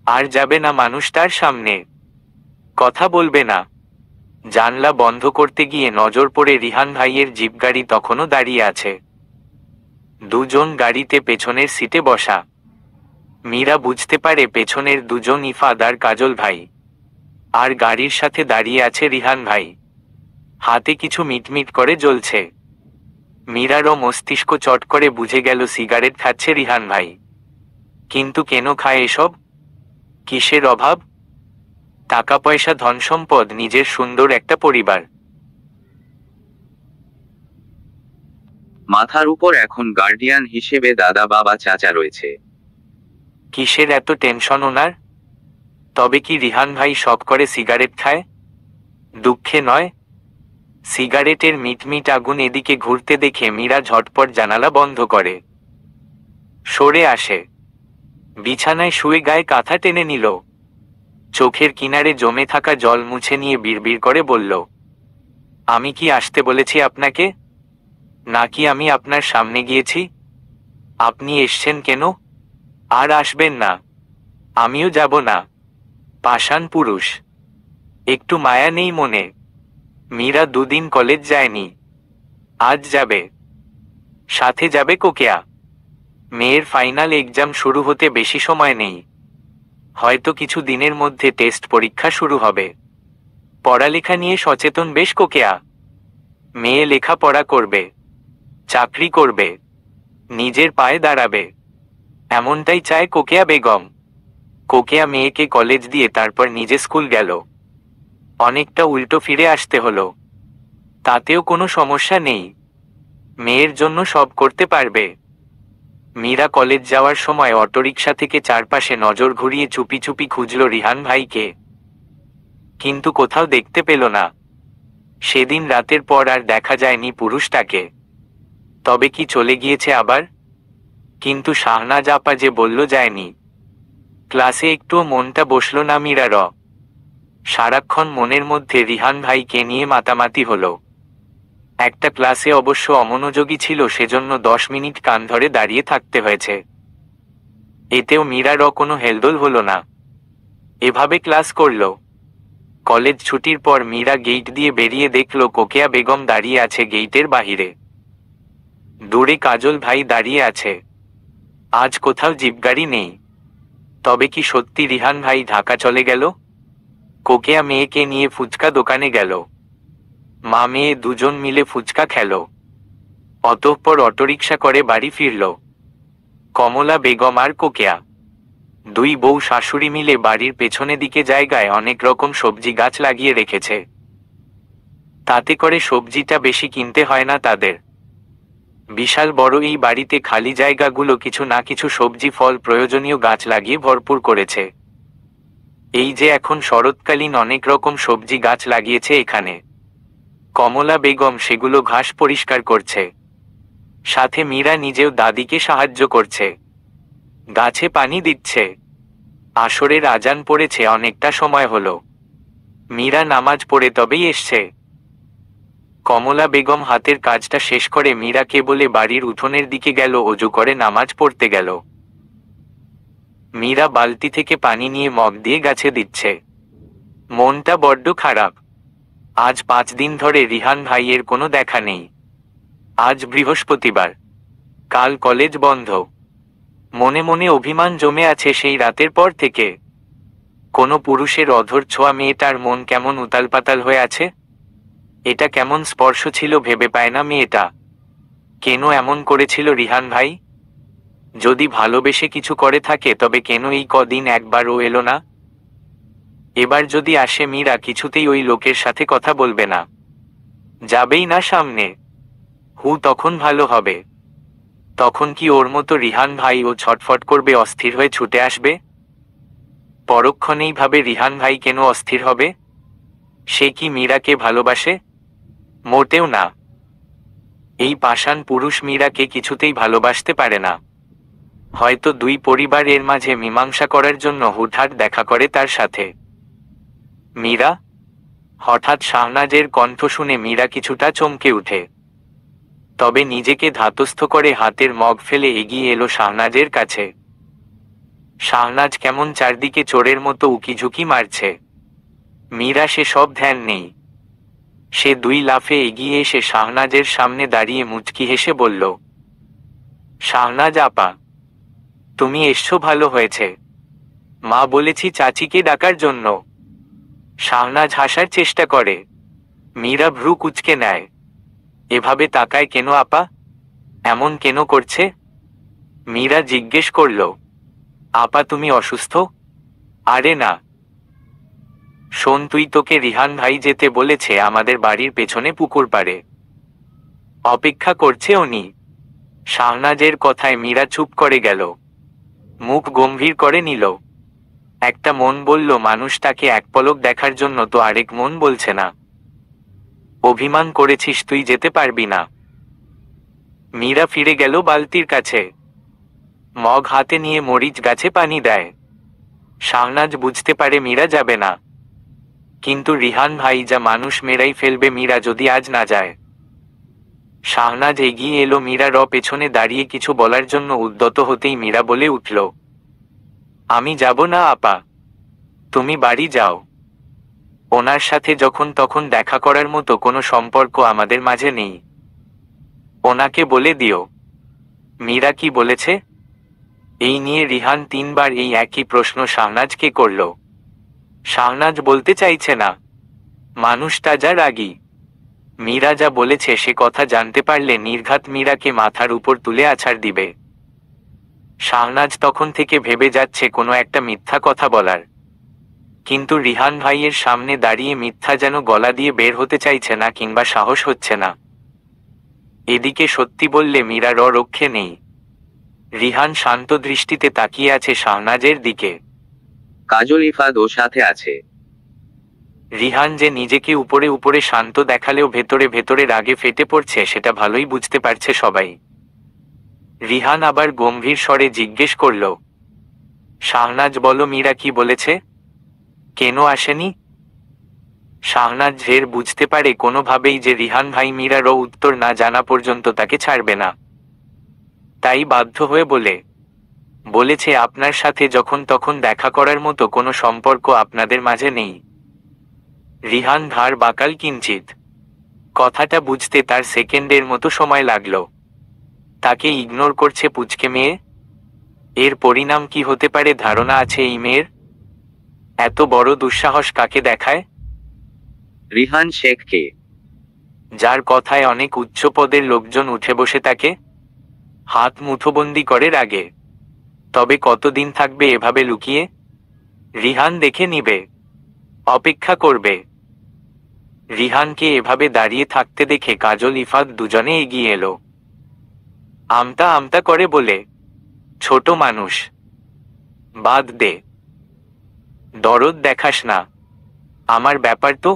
আর যাবে না মানুষটার সামনে, কথা বলবে না। জানলা বন্ধ করতে গিয়ে নজর পড়ে রিহান ভাইয়ের জিপ গাড়ি তখনও দাঁড়িয়ে আছে। দুজন গাড়িতে পেছনের সিটে বসা। মীরা বুঝতে পারে পেছনের দুজন ইফাদ আর কাজল ভাই, আর গাড়ির সাথে দাঁড়িয়ে আছে রিহান ভাই। হাতে কিছু মিটমিট করে জ্বলছে। মীরারও মস্তিষ্ক চট করে বুঝে গেল সিগারেট খাচ্ছে রিহান ভাই। কিন্তু কেন খায় এসব? কিসের অভাব? টাকা পয়সা, ধন সম্পদ, নিজের সুন্দর একটা পরিবার। মাথার উপর এখন গার্ডিয়ান হিসেবে দাদা, বাবা, চাচা রয়েছে। কিসের এত টেনশন ওনার? তবে কি রিহান ভাই শখ করে সিগারেট খায়? দুঃখে নয়। সিগারেটের মিটমিট আগুন এদিকে ঘুরতে দেখে মীরা ঝটপট জানালা বন্ধ করে সরে আসে। বিছানায় শুয়ে গায়ে কাঁথা টেনে নিল। চোখের কিনারে জমে থাকা জল মুছে নিয়ে বিড়বিড় করে বলল, আমি কি আসতে বলেছি আপনাকে? নাকি আমি আপনার সামনে গিয়েছি? আপনি এসছেন কেন? আর আসবেন না। আমিও যাব না। পাষাণ পুরুষ, একটু মায়া নেই মনে? মীরা দুদিন কলেজ যায়নি, আজ যাবে। সাথে যাবে কোকেয়া। মেয়ের ফাইনাল এক্সাম শুরু হতে বেশি সময় নেই। হয়তো কিছু দিনের মধ্যে টেস্ট পরীক্ষা শুরু হবে। পড়ালেখা নিয়ে সচেতন বেশ কোকেয়া। মেয়ে লেখাপড়া করবে, চাকরি করবে, নিজের পায়ে দাঁড়াবে, এমনটাই চায় কোকেয়া বেগম। কোকেয়া মেয়েকে কলেজ দিয়ে তারপর নিজে স্কুল গেল। অনেকটা উল্টো ফিরে আসতে হলো। তাতেও কোনো সমস্যা নেই, মেয়ের জন্য সব করতে পারবে। মীরা কলেজ যাওয়ার সময় অটোরিকশা থেকে চারপাশে নজর ঘুরিয়ে চুপি চুপি খুঁজল রিহান ভাইকে, কিন্তু কোথাও দেখতে পেল না। সেদিন রাতের পর আর দেখা যায়নি পুরুষটাকে। তবে কি চলে গিয়েছে আবার? কিন্তু শাহনাজ আপা যে বলল যায়নি। ক্লাসে একটুও মনটা বসল না মীরার। সারাক্ষণ মনের মধ্যে রিহান ভাইকে নিয়ে মাতামাতি হলো। একটা ক্লাসে অবশ্য অমনোযোগী ছিল, সেজন্য 10 মিনিট কান ধরে দাঁড়িয়ে থাকতে হয়েছে। এতেও মীরার কোনো হেলদোল হলো না, এভাবে ক্লাস করল। কলেজ ছুটির পর মীরা গেট দিয়ে বেরিয়ে দেখল কোকেয়া বেগম দাঁড়িয়ে আছে গেটের বাহিরে। দূরে কাজল ভাই দাঁড়িয়ে আছে। আজ কোথাও জিপগাড়ি নেই। তবে কি সত্যি রিহান ভাই ঢাকা চলে গেল? কোকেয়া মেয়েকে নিয়ে ফুচকা দোকানে গেল। মা মেয়ে দুজন মিলে ফুচকা খেল। অতঃপর অটোরিকশা করে বাড়ি ফিরল কমলা বেগম আর কোকেয়া। দুই বউ শাশুড়ি মিলে বাড়ির পেছনে দিকে জায়গায় অনেক রকম সবজি গাছ লাগিয়ে রেখেছে। তাতে করে সবজিটা বেশি কিনতে হয় না তাদের। বিশাল বড় এই বাড়িতে খালি জায়গাগুলো কিছু না কিছু সবজি ফল প্রয়োজনীয় গাছ লাগিয়ে ভরপুর করেছে। এই যে এখন শরৎকালীন অনেক রকম সবজি গাছ লাগিয়েছে এখানে। কমলা বেগম সেগুলো ঘাস পরিষ্কার করছে। সাথে মীরা নিজেও দাদিকে সাহায্য করছে, গাছে পানি দিচ্ছে। আসরের আজান পড়েছে, অনেকটা সময় হলো। মীরা নামাজ পড়ে তবেই এসছে। কমলা বেগম হাতের কাজটা শেষ করে মীরাকে বলে বাড়ির উঠোনের দিকে গেল, অজু করে নামাজ পড়তে গেল। মীরা বালতি থেকে পানি নিয়ে মগ দিয়ে গাছে দিচ্ছে। মনটা বড্ড খারাপ। আজ 5 দিন ধরে রিহান ভাইয়ের কোনো দেখা নেই। আজ বৃহস্পতিবার, কাল কলেজ বন্ধ। মনে মনে অভিমান জমে আছে সেই রাতের পর থেকে। কোনো পুরুষের অধর ছোঁয়া মেয়েটার মন কেমন উতালপাতাল হয়ে আছে। এটা কেমন স্পর্শ ছিল ভেবে পায় না মেয়েটা। কেন এমন করেছিল রিহান ভাই? যদি ভালোবেসে কিছু করে থাকে তবে কেন এই কদিন একবারও এলো না? এবার যদি আসে মীরা কিছুতেই ওই লোকের সাথে কথা বলবে না, যাবেই না সামনে। তখন ভালো হবে। তখন কি ওর মতো রিহান ভাই ও ছটফট করবে, অস্থির হয়ে ছুটে আসবে? পরক্ষণেই ভাবে রিহান ভাই কেন অস্থির হবে? সে কি মীরাকে ভালোবাসে? মোটেও না। এই পাষাণ পুরুষ মীরাকে কিছুতেই ভালোবাসতে পারে না। হয়তো দুই পরিবার এর মাঝে মীমাংসা করার জন্য হুটহাট দেখা করে তার সাথে। মীরা? হঠাৎ শাহনাজের কণ্ঠ শুনে মীরা কিছুটা চমকে উঠে। তবে নিজেকে ধাতস্থ করে হাতের মগ ফেলে এগিয়ে এলো শাহনাজের কাছে। শাহনাজ কেমন চারদিকে চোরের মতো উকিঝুঁকি মারছে। মীরা সে সব ধ্যান নেই। সে 2 লাফে এগিয়ে এসে শাহনাজের সামনে দাঁড়িয়ে মুচকি হেসে বলল, শাহনাজ আপা, তুমি এসছো, ভালো হয়েছে। মা বলেছি চাচিকে ডাকার জন্য। শাহনাজ হাসার চেষ্টা করে। মীরা ভ্রু কুঁচকে নেয়। এভাবে তাকায় কেন আপা? এমন কেন করছে? মীরা জিজ্ঞেস করল, আপা তুমি অসুস্থ? আরে না। শোন, তুই, তোকে রিহান ভাই যেতে বলেছে আমাদের বাড়ির পেছনে পুকুর পাড়ে। অপেক্ষা করছে উনি। শাহনাজের কথায় মীরা চুপ করে গেল, মুখ গম্ভীর করে নিল। একটা মন বলল মানুষটাকে এক পলক দেখার জন্য, তো আরেক মন বলছে না। অভিমান করেছিস, তুই যেতে পারবি না। মীরা ফিরে গেল বালতির কাছে। মগ হাতে নিয়ে মরিচ গাছে পানি দেয়। শাহনাজ বুঝতে পারে মীরা যাবে না। কিন্তু রিহান ভাই যা মানুষ, মেরাই ফেলবে মীরা যদি আজ না যায়। শাহনাজ এগিয়ে এলো মীরার পেছনে দাঁড়িয়ে, কিছু বলার জন্য উদ্যত হতেই মীরা বলে উঠল, আমি যাব না আপা, তুমি বাড়ি যাও। ওনার সাথে যখন তখন দেখা করার মতো কোনো সম্পর্ক আমাদের মাঝে নেই। ওনাকে বলে দিও। মীরা কি বলেছে? এই নিয়ে রিহান 3 বার এই একই প্রশ্ন শাহনাজকে করল। শাহনাজ বলতে চাইছে না। মানুষটা যা রাগী। মীরা যা বলেছে সে কথা জানতে পারলে নির্ঘাত মীরাকে মাথার উপর তুলে আছাড় দিবে। শাহনাজ তখন থেকে ভেবে যাচ্ছে কোনো একটা মিথ্যা কথা বলার। কিন্তু রিহান ভাইয়ের সামনে দাঁড়িয়ে মিথ্যা যেন গলা দিয়ে বের হতে চাইছে না, কিংবা সাহস হচ্ছে না। এদিকে সত্যি বললে মীরার রক্ষে নেই। রিহান শান্ত দৃষ্টিতে তাকিয়ে আছে শাহনাজের দিকে। কাজল ইফাদ ও সাথে আছে। রিহান যে নিজেকে উপরে উপরে শান্ত দেখালেও ভেতরে ভেতরে রাগে ফেটে পড়ছে সেটা ভালোই বুঝতে পারছে সবাই। রিহান আবার গম্ভীর স্বরে জিজ্ঞেস করল, শাহনাজ বলো, মীরা কি বলেছে? কেন আসেনি? শাহনাজ ঝের বুঝতে পারে কোনোভাবেই যে রিহান ভাই মীরারও উত্তর না জানা পর্যন্ত তাকে ছাড়বে না। তাই বাধ্য হয়ে বলেছে আপনার সাথে যখন তখন দেখা করার মতো কোনো সম্পর্ক আপনাদের মাঝে নেই। রিহান ঘাড় বাঁকাল কিঞ্চিত। কথাটা বুঝতে তার সেকেন্ডের মতো সময় লাগলো। তাকে ইগনোর করছে পুচকে মেয়ে। এর পরিণাম কি হতে পারে ধারণা আছে এই মেয়ের? এত বড় দুঃসাহস কাকে দেখায়? রিহান শেখ কে? যার কথায় অনেক উচ্চ পদের লোকজন উঠে বসে তাকে হাত মুঠোবন্দি করে রাগে। তবে কতদিন থাকবে এভাবে লুকিয়ে? রিহান দেখে নিবে, অপেক্ষা করবে। রিহানকে এভাবে দাঁড়িয়ে থাকতে দেখে কাজল ইফাত দুজনে এগিয়ে এলো। আমতা আমতা করে বলে, ছোট মানুষ, বাদ দে, দরদ দেখাস না, আমার ব্যাপার তো,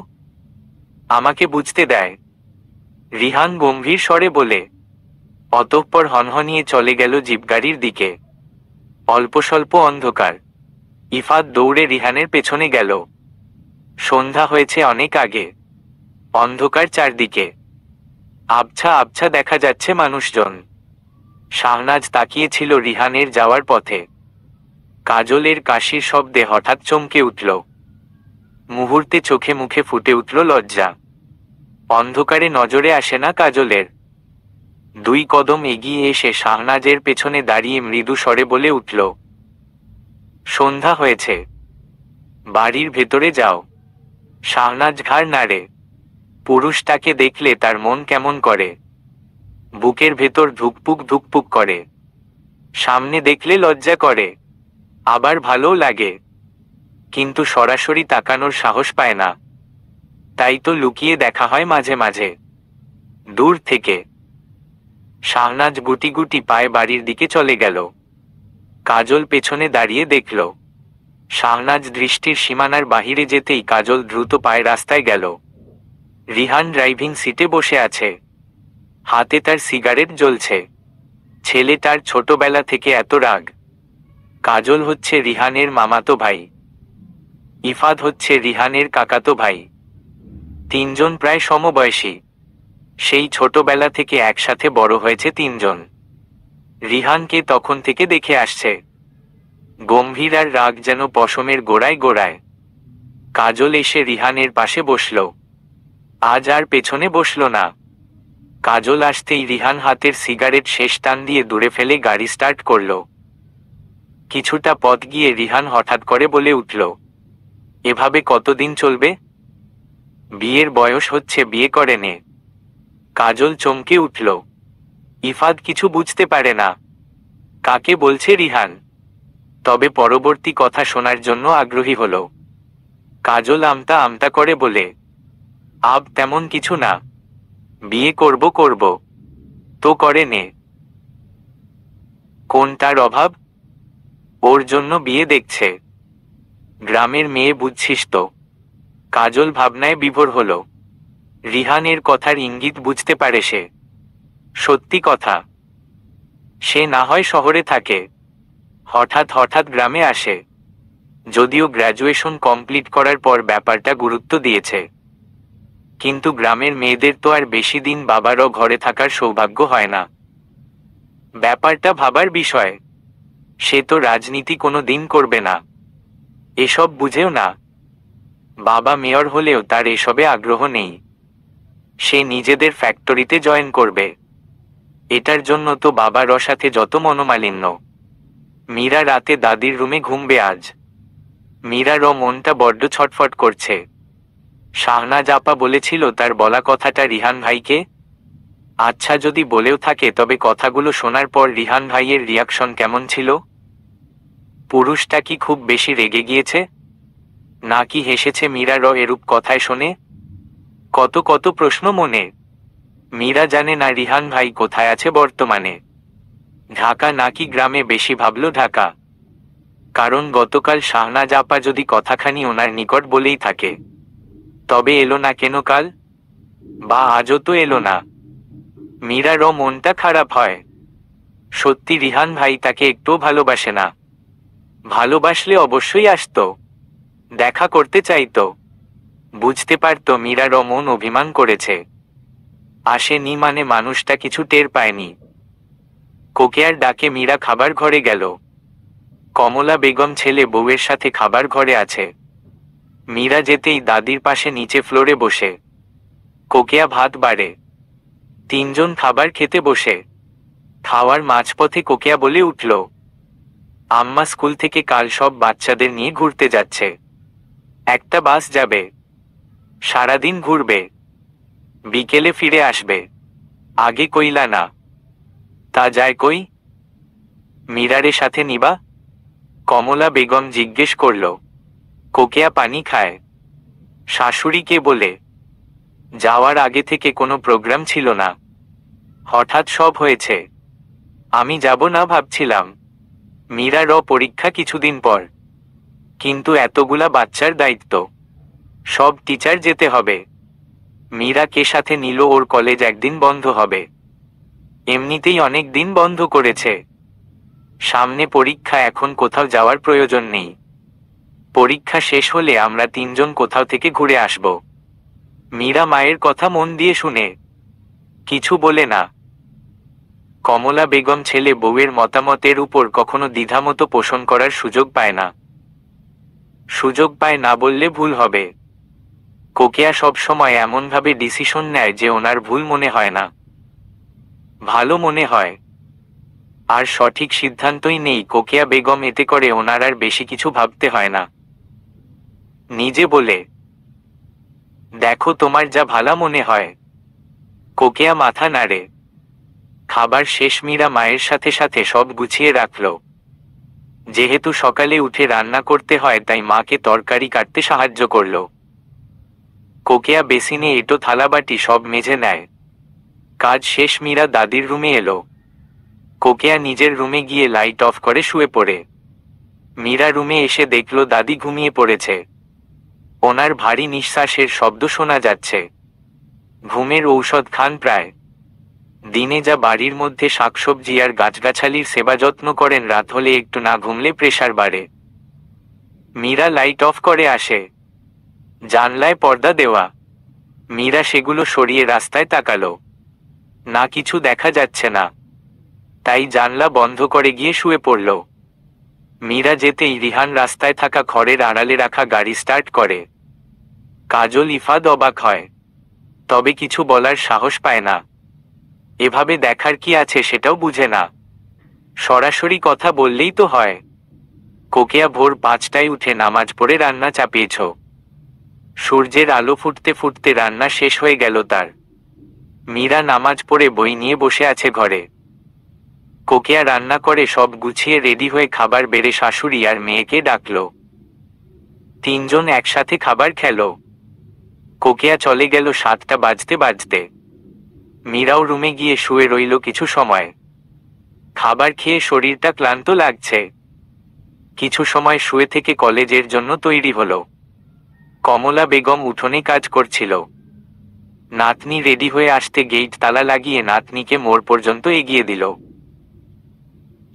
আমাকে বুঝতে দেয়। রিহান গম্ভীর স্বরে বলে, অতঃপর হনহনিয়ে চলে গেল জিপগাড়ির দিকে। অল্প স্বল্প অন্ধকার। ইফাত দৌড়ে রিহানের পেছনে গেল। সন্ধ্যা হয়েছে অনেক আগে। অন্ধকার চারদিকে, আবছা আবছা দেখা যাচ্ছে মানুষজন। শাহনাজ তাকিয়েছিল রিহানের যাওয়ার পথে। কাজলের কাশির শব্দে হঠাৎ চমকে উঠল। মুহূর্তে চোখে মুখে ফুটে উঠল লজ্জা। অন্ধকারে নজরে আসে না কাজলের। 2 কদম এগিয়ে এসে শাহনাজের পেছনে দাঁড়িয়ে মৃদু স্বরে বলে উঠল, সন্ধ্যা হয়েছে, বাড়ির ভেতরে যাও। শাহনাজ ঘাড় নাড়ে। পুরুষটাকে দেখলে তার মন কেমন করে। বুকের ভেতর ধুকপুক ধুকপুক করে। সামনে দেখলে লজ্জা করে, আবার ভালোও লাগে, কিন্তু সরাসরি তাকানোর সাহস পায় না। তাই তো লুকিয়ে দেখা হয় মাঝে মাঝে, দূর থেকে। শাহনাজ গুটি গুটি পায়ে বাড়ির দিকে চলে গেল। কাজল পেছনে দাঁড়িয়ে দেখল। শাহনাজ দৃষ্টির সীমানার বাহিরে যেতেই কাজল দ্রুত পায়ে রাস্তায় গেল। রিহান ড্রাইভিং সিটে বসে আছে। হাতে তার সিগারেট জ্বলছে। ছেলেটার ছোটবেলা থেকে এত রাগ। কাজল হচ্ছে রিহানের মামাতো ভাই। ইফাত হচ্ছে রিহানের কাকাতো ভাই। 3 জন প্রায় সমবয়সী। সেই ছোটবেলা থেকে একসাথে বড় হয়েছে 3 জন। রিহানকে তখন থেকে দেখে আসছে। গম্ভীর আর রাগ যেন পশমের গোড়ায় গোড়ায়। কাজল এসে রিহানের পাশে বসল। আজ আর পেছনে বসল না। কাজল আসতেই রিহান হাতের সিগারেট শেষ টান দিয়ে দূরে ফেলে গাড়ি স্টার্ট করল। কিছুটা পথ গিয়ে রিহান হঠাৎ করে বলে উঠল, এভাবে কতদিন চলবে? বিয়ের বয়স হচ্ছে, বিয়ে করে নে। কাজল চমকে উঠল। ইফাত কিছু বুঝতে পারে না কাকে বলছে রিহান, তবে পরবর্তী কথা শোনার জন্য আগ্রহী হল। কাজল আমতা আমতা করে বলে, আব তেমন কিছু না, বিয়ে করব তো করে নে। কোনটার অভাব? ওর জন্য বিয়ে দেখছে। গ্রামের মেয়ে বুঝছিস তো। কাজল ভাবনায় বিভোর হল। রিহানের কথার ইঙ্গিত বুঝতে পারে সে। সত্যি কথা। সে না হয় শহরে থাকে, হঠাৎ হঠাৎ গ্রামে আসে। যদিও গ্র্যাজুয়েশন কমপ্লিট করার পর ব্যাপারটা গুরুত্ব দিয়েছে, কিন্তু গ্রামের মেয়েদের তো আর বেশি দিন বাবারও ঘরে থাকার সৌভাগ্য হয় না। ব্যাপারটা ভাবার বিষয়। সে তো রাজনীতি কোনো দিন করবে না, এসব বুঝেও না। বাবা মেয়র হলেও তার এসবে আগ্রহ নেই। সে নিজেদের ফ্যাক্টরিতে জয়েন করবে। এটার জন্য তো বাবার সাথে যত মনোমালিন্য। মীরা রাতে দাদির রুমে ঘুমবে আজ। মীরারও মনটা বড্ড ছটফট করছে। শাহনাজ আপা বলেছিল তার বলা কথাটা রিহান ভাইকে। আচ্ছা, যদি বলেও থাকে তবে কথাগুলো শোনার পর রিহান ভাইয়ের রিয়াকশন কেমন ছিল? পুরুষটা কি খুব বেশি রেগে গিয়েছে, নাকি হেসেছে মীরারও এরূপ কথায় শুনে? কত কত প্রশ্ন মনে। মীরা জানে না রিহান ভাই কোথায় আছে বর্তমানে, ঢাকা নাকি গ্রামে। বেশি ভাবল ঢাকা, কারণ গতকাল শাহনাজ আপা যদি কথাখানি ওনার নিকট বলেই থাকে, তবে এলো না কেন কাল? বা আজও তো এলো না। মীরারও মনটা খারাপ হয়। সত্যি রিহান ভাই তাকে একটুও ভালোবাসে না। ভালোবাসলে অবশ্যই আসতো, দেখা করতে চাইতো। বুঝতে পারত মীরার মন অভিমান করেছে, আসেনি মানে মানুষটা কিছু টের পায়নি। কোকিয়ার ডাকে মীরা খাবার ঘরে গেল। কমলা বেগম ছেলে বউয়ের সাথে খাবার ঘরে আছে। মীরা যেতেই দাদির পাশে নিচে ফ্লোরে বসে কোকিয়া ভাত বাড়ে। তিনজন খাবার খেতে বসে। খাওয়ার মাঝপথে কোকিয়া বলে উঠল, আম্মা স্কুল থেকে কাল সব বাচ্চাদের নিয়ে ঘুরতে যাচ্ছে। একটা বাস যাবে, সারাদিন ঘুরবে, বিকেলে ফিরে আসবে। আগে কইলা না। তা যায় কই? মীরারে সাথে নিবা? কমলা বেগম জিজ্ঞেস করল। কোকিয়া পানি খায়। শাশুড়িকে বলে, যাওয়ার আগে থেকে কোনো প্রোগ্রাম ছিল না, হঠাৎ সব হয়েছে। আমি যাব না ভাবছিলাম। মীরার পরীক্ষা কিছুদিন পর, কিন্তু এতগুলা বাচ্চার দায়িত্ব, সব টিচার যেতে হবে। মীরাকে সাথে নিল, ওর কলেজ একদিন বন্ধ হবে, এমনিতেই অনেক দিন বন্ধ করেছে। সামনে পরীক্ষা, এখন কোথাও যাওয়ার প্রয়োজন নেই। পরীক্ষা শেষ হলে আমরা তিনজন কোথাও থেকে ঘুরে আসব। মীরা মায়ের কথা মন দিয়ে শুনে কিছু বলে না। কমলা বেগম ছেলে বউয়ের মতামতের উপর কখনো দ্বিধামতো পোষণ করার সুযোগ পায় না। সুযোগ পায় না বললে ভুল হবে। কোকিয়া সবসময় এমনভাবে ডিসিশন নেয় যে ওনার ভুল মনে হয় না, ভালো মনে হয়। আর সঠিক সিদ্ধান্তই নেই কোকিয়া বেগম, এতে করে ওনার আর বেশি কিছু ভাবতে হয় না। নিজে বলে, দেখো তোমার যা ভালো মনে হয়। কোকিয়া মাথা নাড়ে। খাবার শেষ, মীরা মায়ের সাথে সাথে সব গুছিয়ে রাখল। যেহেতু সকালে উঠে রান্না করতে হয় তাই মাকে তরকারি কাটতে সাহায্য করল। কোকিয়া বেসিনে এঁটো থালাবাটি সব মেজে নেয়। কাজ শেষ, মীরা দাদির রুমে এলো। কোকিয়া নিজের রুমে গিয়ে লাইট অফ করে শুয়ে পড়ে। মীরা রুমে এসে দেখল দাদি ঘুমিয়ে পড়েছে। ওনার ভারী নিঃশ্বাসের শব্দ শোনা যাচ্ছে। ঘুমের ঔষধ খান প্রায়। দিনে যা বাড়ির মধ্যে শাকসবজি আর গাছগাছালির সেবা যত্ন করেন, রাত হলে একটু না ঘুমলে প্রেসার বাড়ে। মীরা লাইট অফ করে আসে। জানলায় পর্দা দেওয়া। মীরা সেগুলো সরিয়ে রাস্তায় তাকালো। না, কিছু দেখা যাচ্ছে না। তাই জানলা বন্ধ করে গিয়ে শুয়ে পড়ল। মীরা যেতেই রিহান রাস্তায় থাকা ঘরের আড়ালে রাখা গাড়ি স্টার্ট করে। কাজল ইফাদ অবাক হয়, তবে কিছু বলার সাহস পায় না। এভাবে দেখার কি আছে সেটাও বুঝে না। সরাসরি কথা বললেই তো হয়। কোকিয়া ভোর 5টায় উঠে নামাজ পড়ে রান্না চাপিয়েছ। সূর্যের আলো ফুটতে ফুটতে রান্না শেষ হয়ে গেল তার। মীরা নামাজ পড়ে বই নিয়ে বসে আছে ঘরে। কোকিয়া রান্না করে সব গুছিয়ে রেডি হয়ে খাবার বেড়ে শাশুড়ি আর মেয়েকে ডাকল। তিনজন একসাথে খাবার খেল। কোকিয়া চলে গেল 7টা বাজতে বাজতে। মীরাও রুমে গিয়ে শুয়ে রইল কিছু সময়। খাবার খেয়ে শরীরটা ক্লান্ত লাগছে। কিছু সময় শুয়ে থেকে কলেজের জন্য তৈরি হলো। কমলা বেগম উঠোনে কাজ করছিল। নাতনি রেডি হয়ে আসতে গেট তালা লাগিয়ে নাতনিকে মোড় পর্যন্ত এগিয়ে দিল।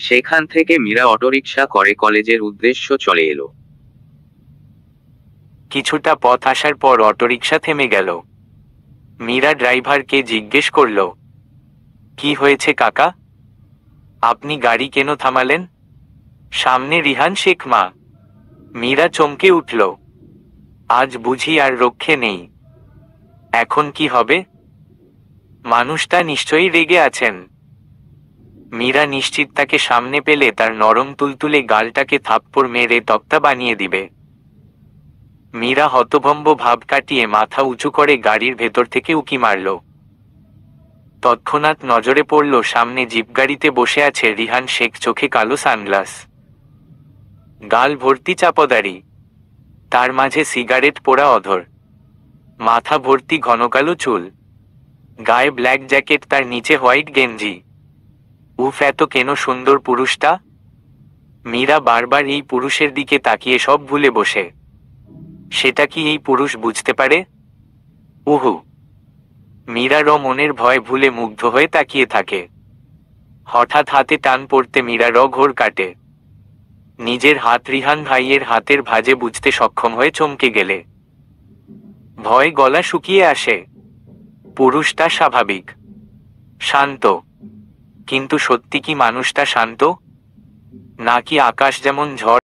সেখান থেকে মীরা অটোরিকশা করে কলেজের উদ্দেশ্য চলে এলো। কিছুটা পথ আসার পর অটোরিকশা থেমে গেল। মীরা ড্রাইভারকে জিজ্ঞেস করল, কি হয়েছে কাকা, আপনি গাড়ি কেন থামালেন? সামনে রিহান শেখ মা। মীরা চমকে উঠল। আজ বুঝি আর রক্ষে নেই। এখন কি হবে? মানুষটা নিশ্চয়ই রেগে আছেন। মীরা নিশ্চিত তাকে সামনে পেলে তার নরম তুলতুলে গালটাকে থাপ্পড় মেরে তক্তা বানিয়ে দিবে। মীরা হতভম্ব ভাব কাটিয়ে মাথা উঁচু করে গাড়ির ভেতর থেকে উকি মারল। তৎক্ষণাৎ নজরে পড়ল সামনে জিপগাড়িতে বসে আছে রিহান শেখ, চোখে কালো সানগ্লাস, গাল ভর্তি চাপদারি, তার মাঝে সিগারেট পোড়া অধর, মাথা ভর্তি ঘন কালো চুল, গায়ে ব্ল্যাক জ্যাকেট, তার নিচে হোয়াইট গেঞ্জি। উফ, এত কেন সুন্দর পুরুষটা। মীরা বারবার এই পুরুষের দিকে তাকিয়ে সব ভুলে বসে। সেটা কি এই পুরুষ বুঝতে পারে? উহু। মীরারও মনের ভয় ভুলে মুগ্ধ হয়ে তাকিয়ে থাকে। হঠাৎ হাতে টান পড়তে মীরারও ঘোর কাটে। নিজের হাত রিহান ভাইয়ের হাতের ভাঁজে বুঝতে সক্ষম হয়ে চমকে গেলে। ভয় গলা শুকিয়ে আসে। পুরুষটা স্বাভাবিক, শান্ত, কিন্তু সত্যি কি মানুষটা শান্ত, নাকি আকাশ যেমন ঝড়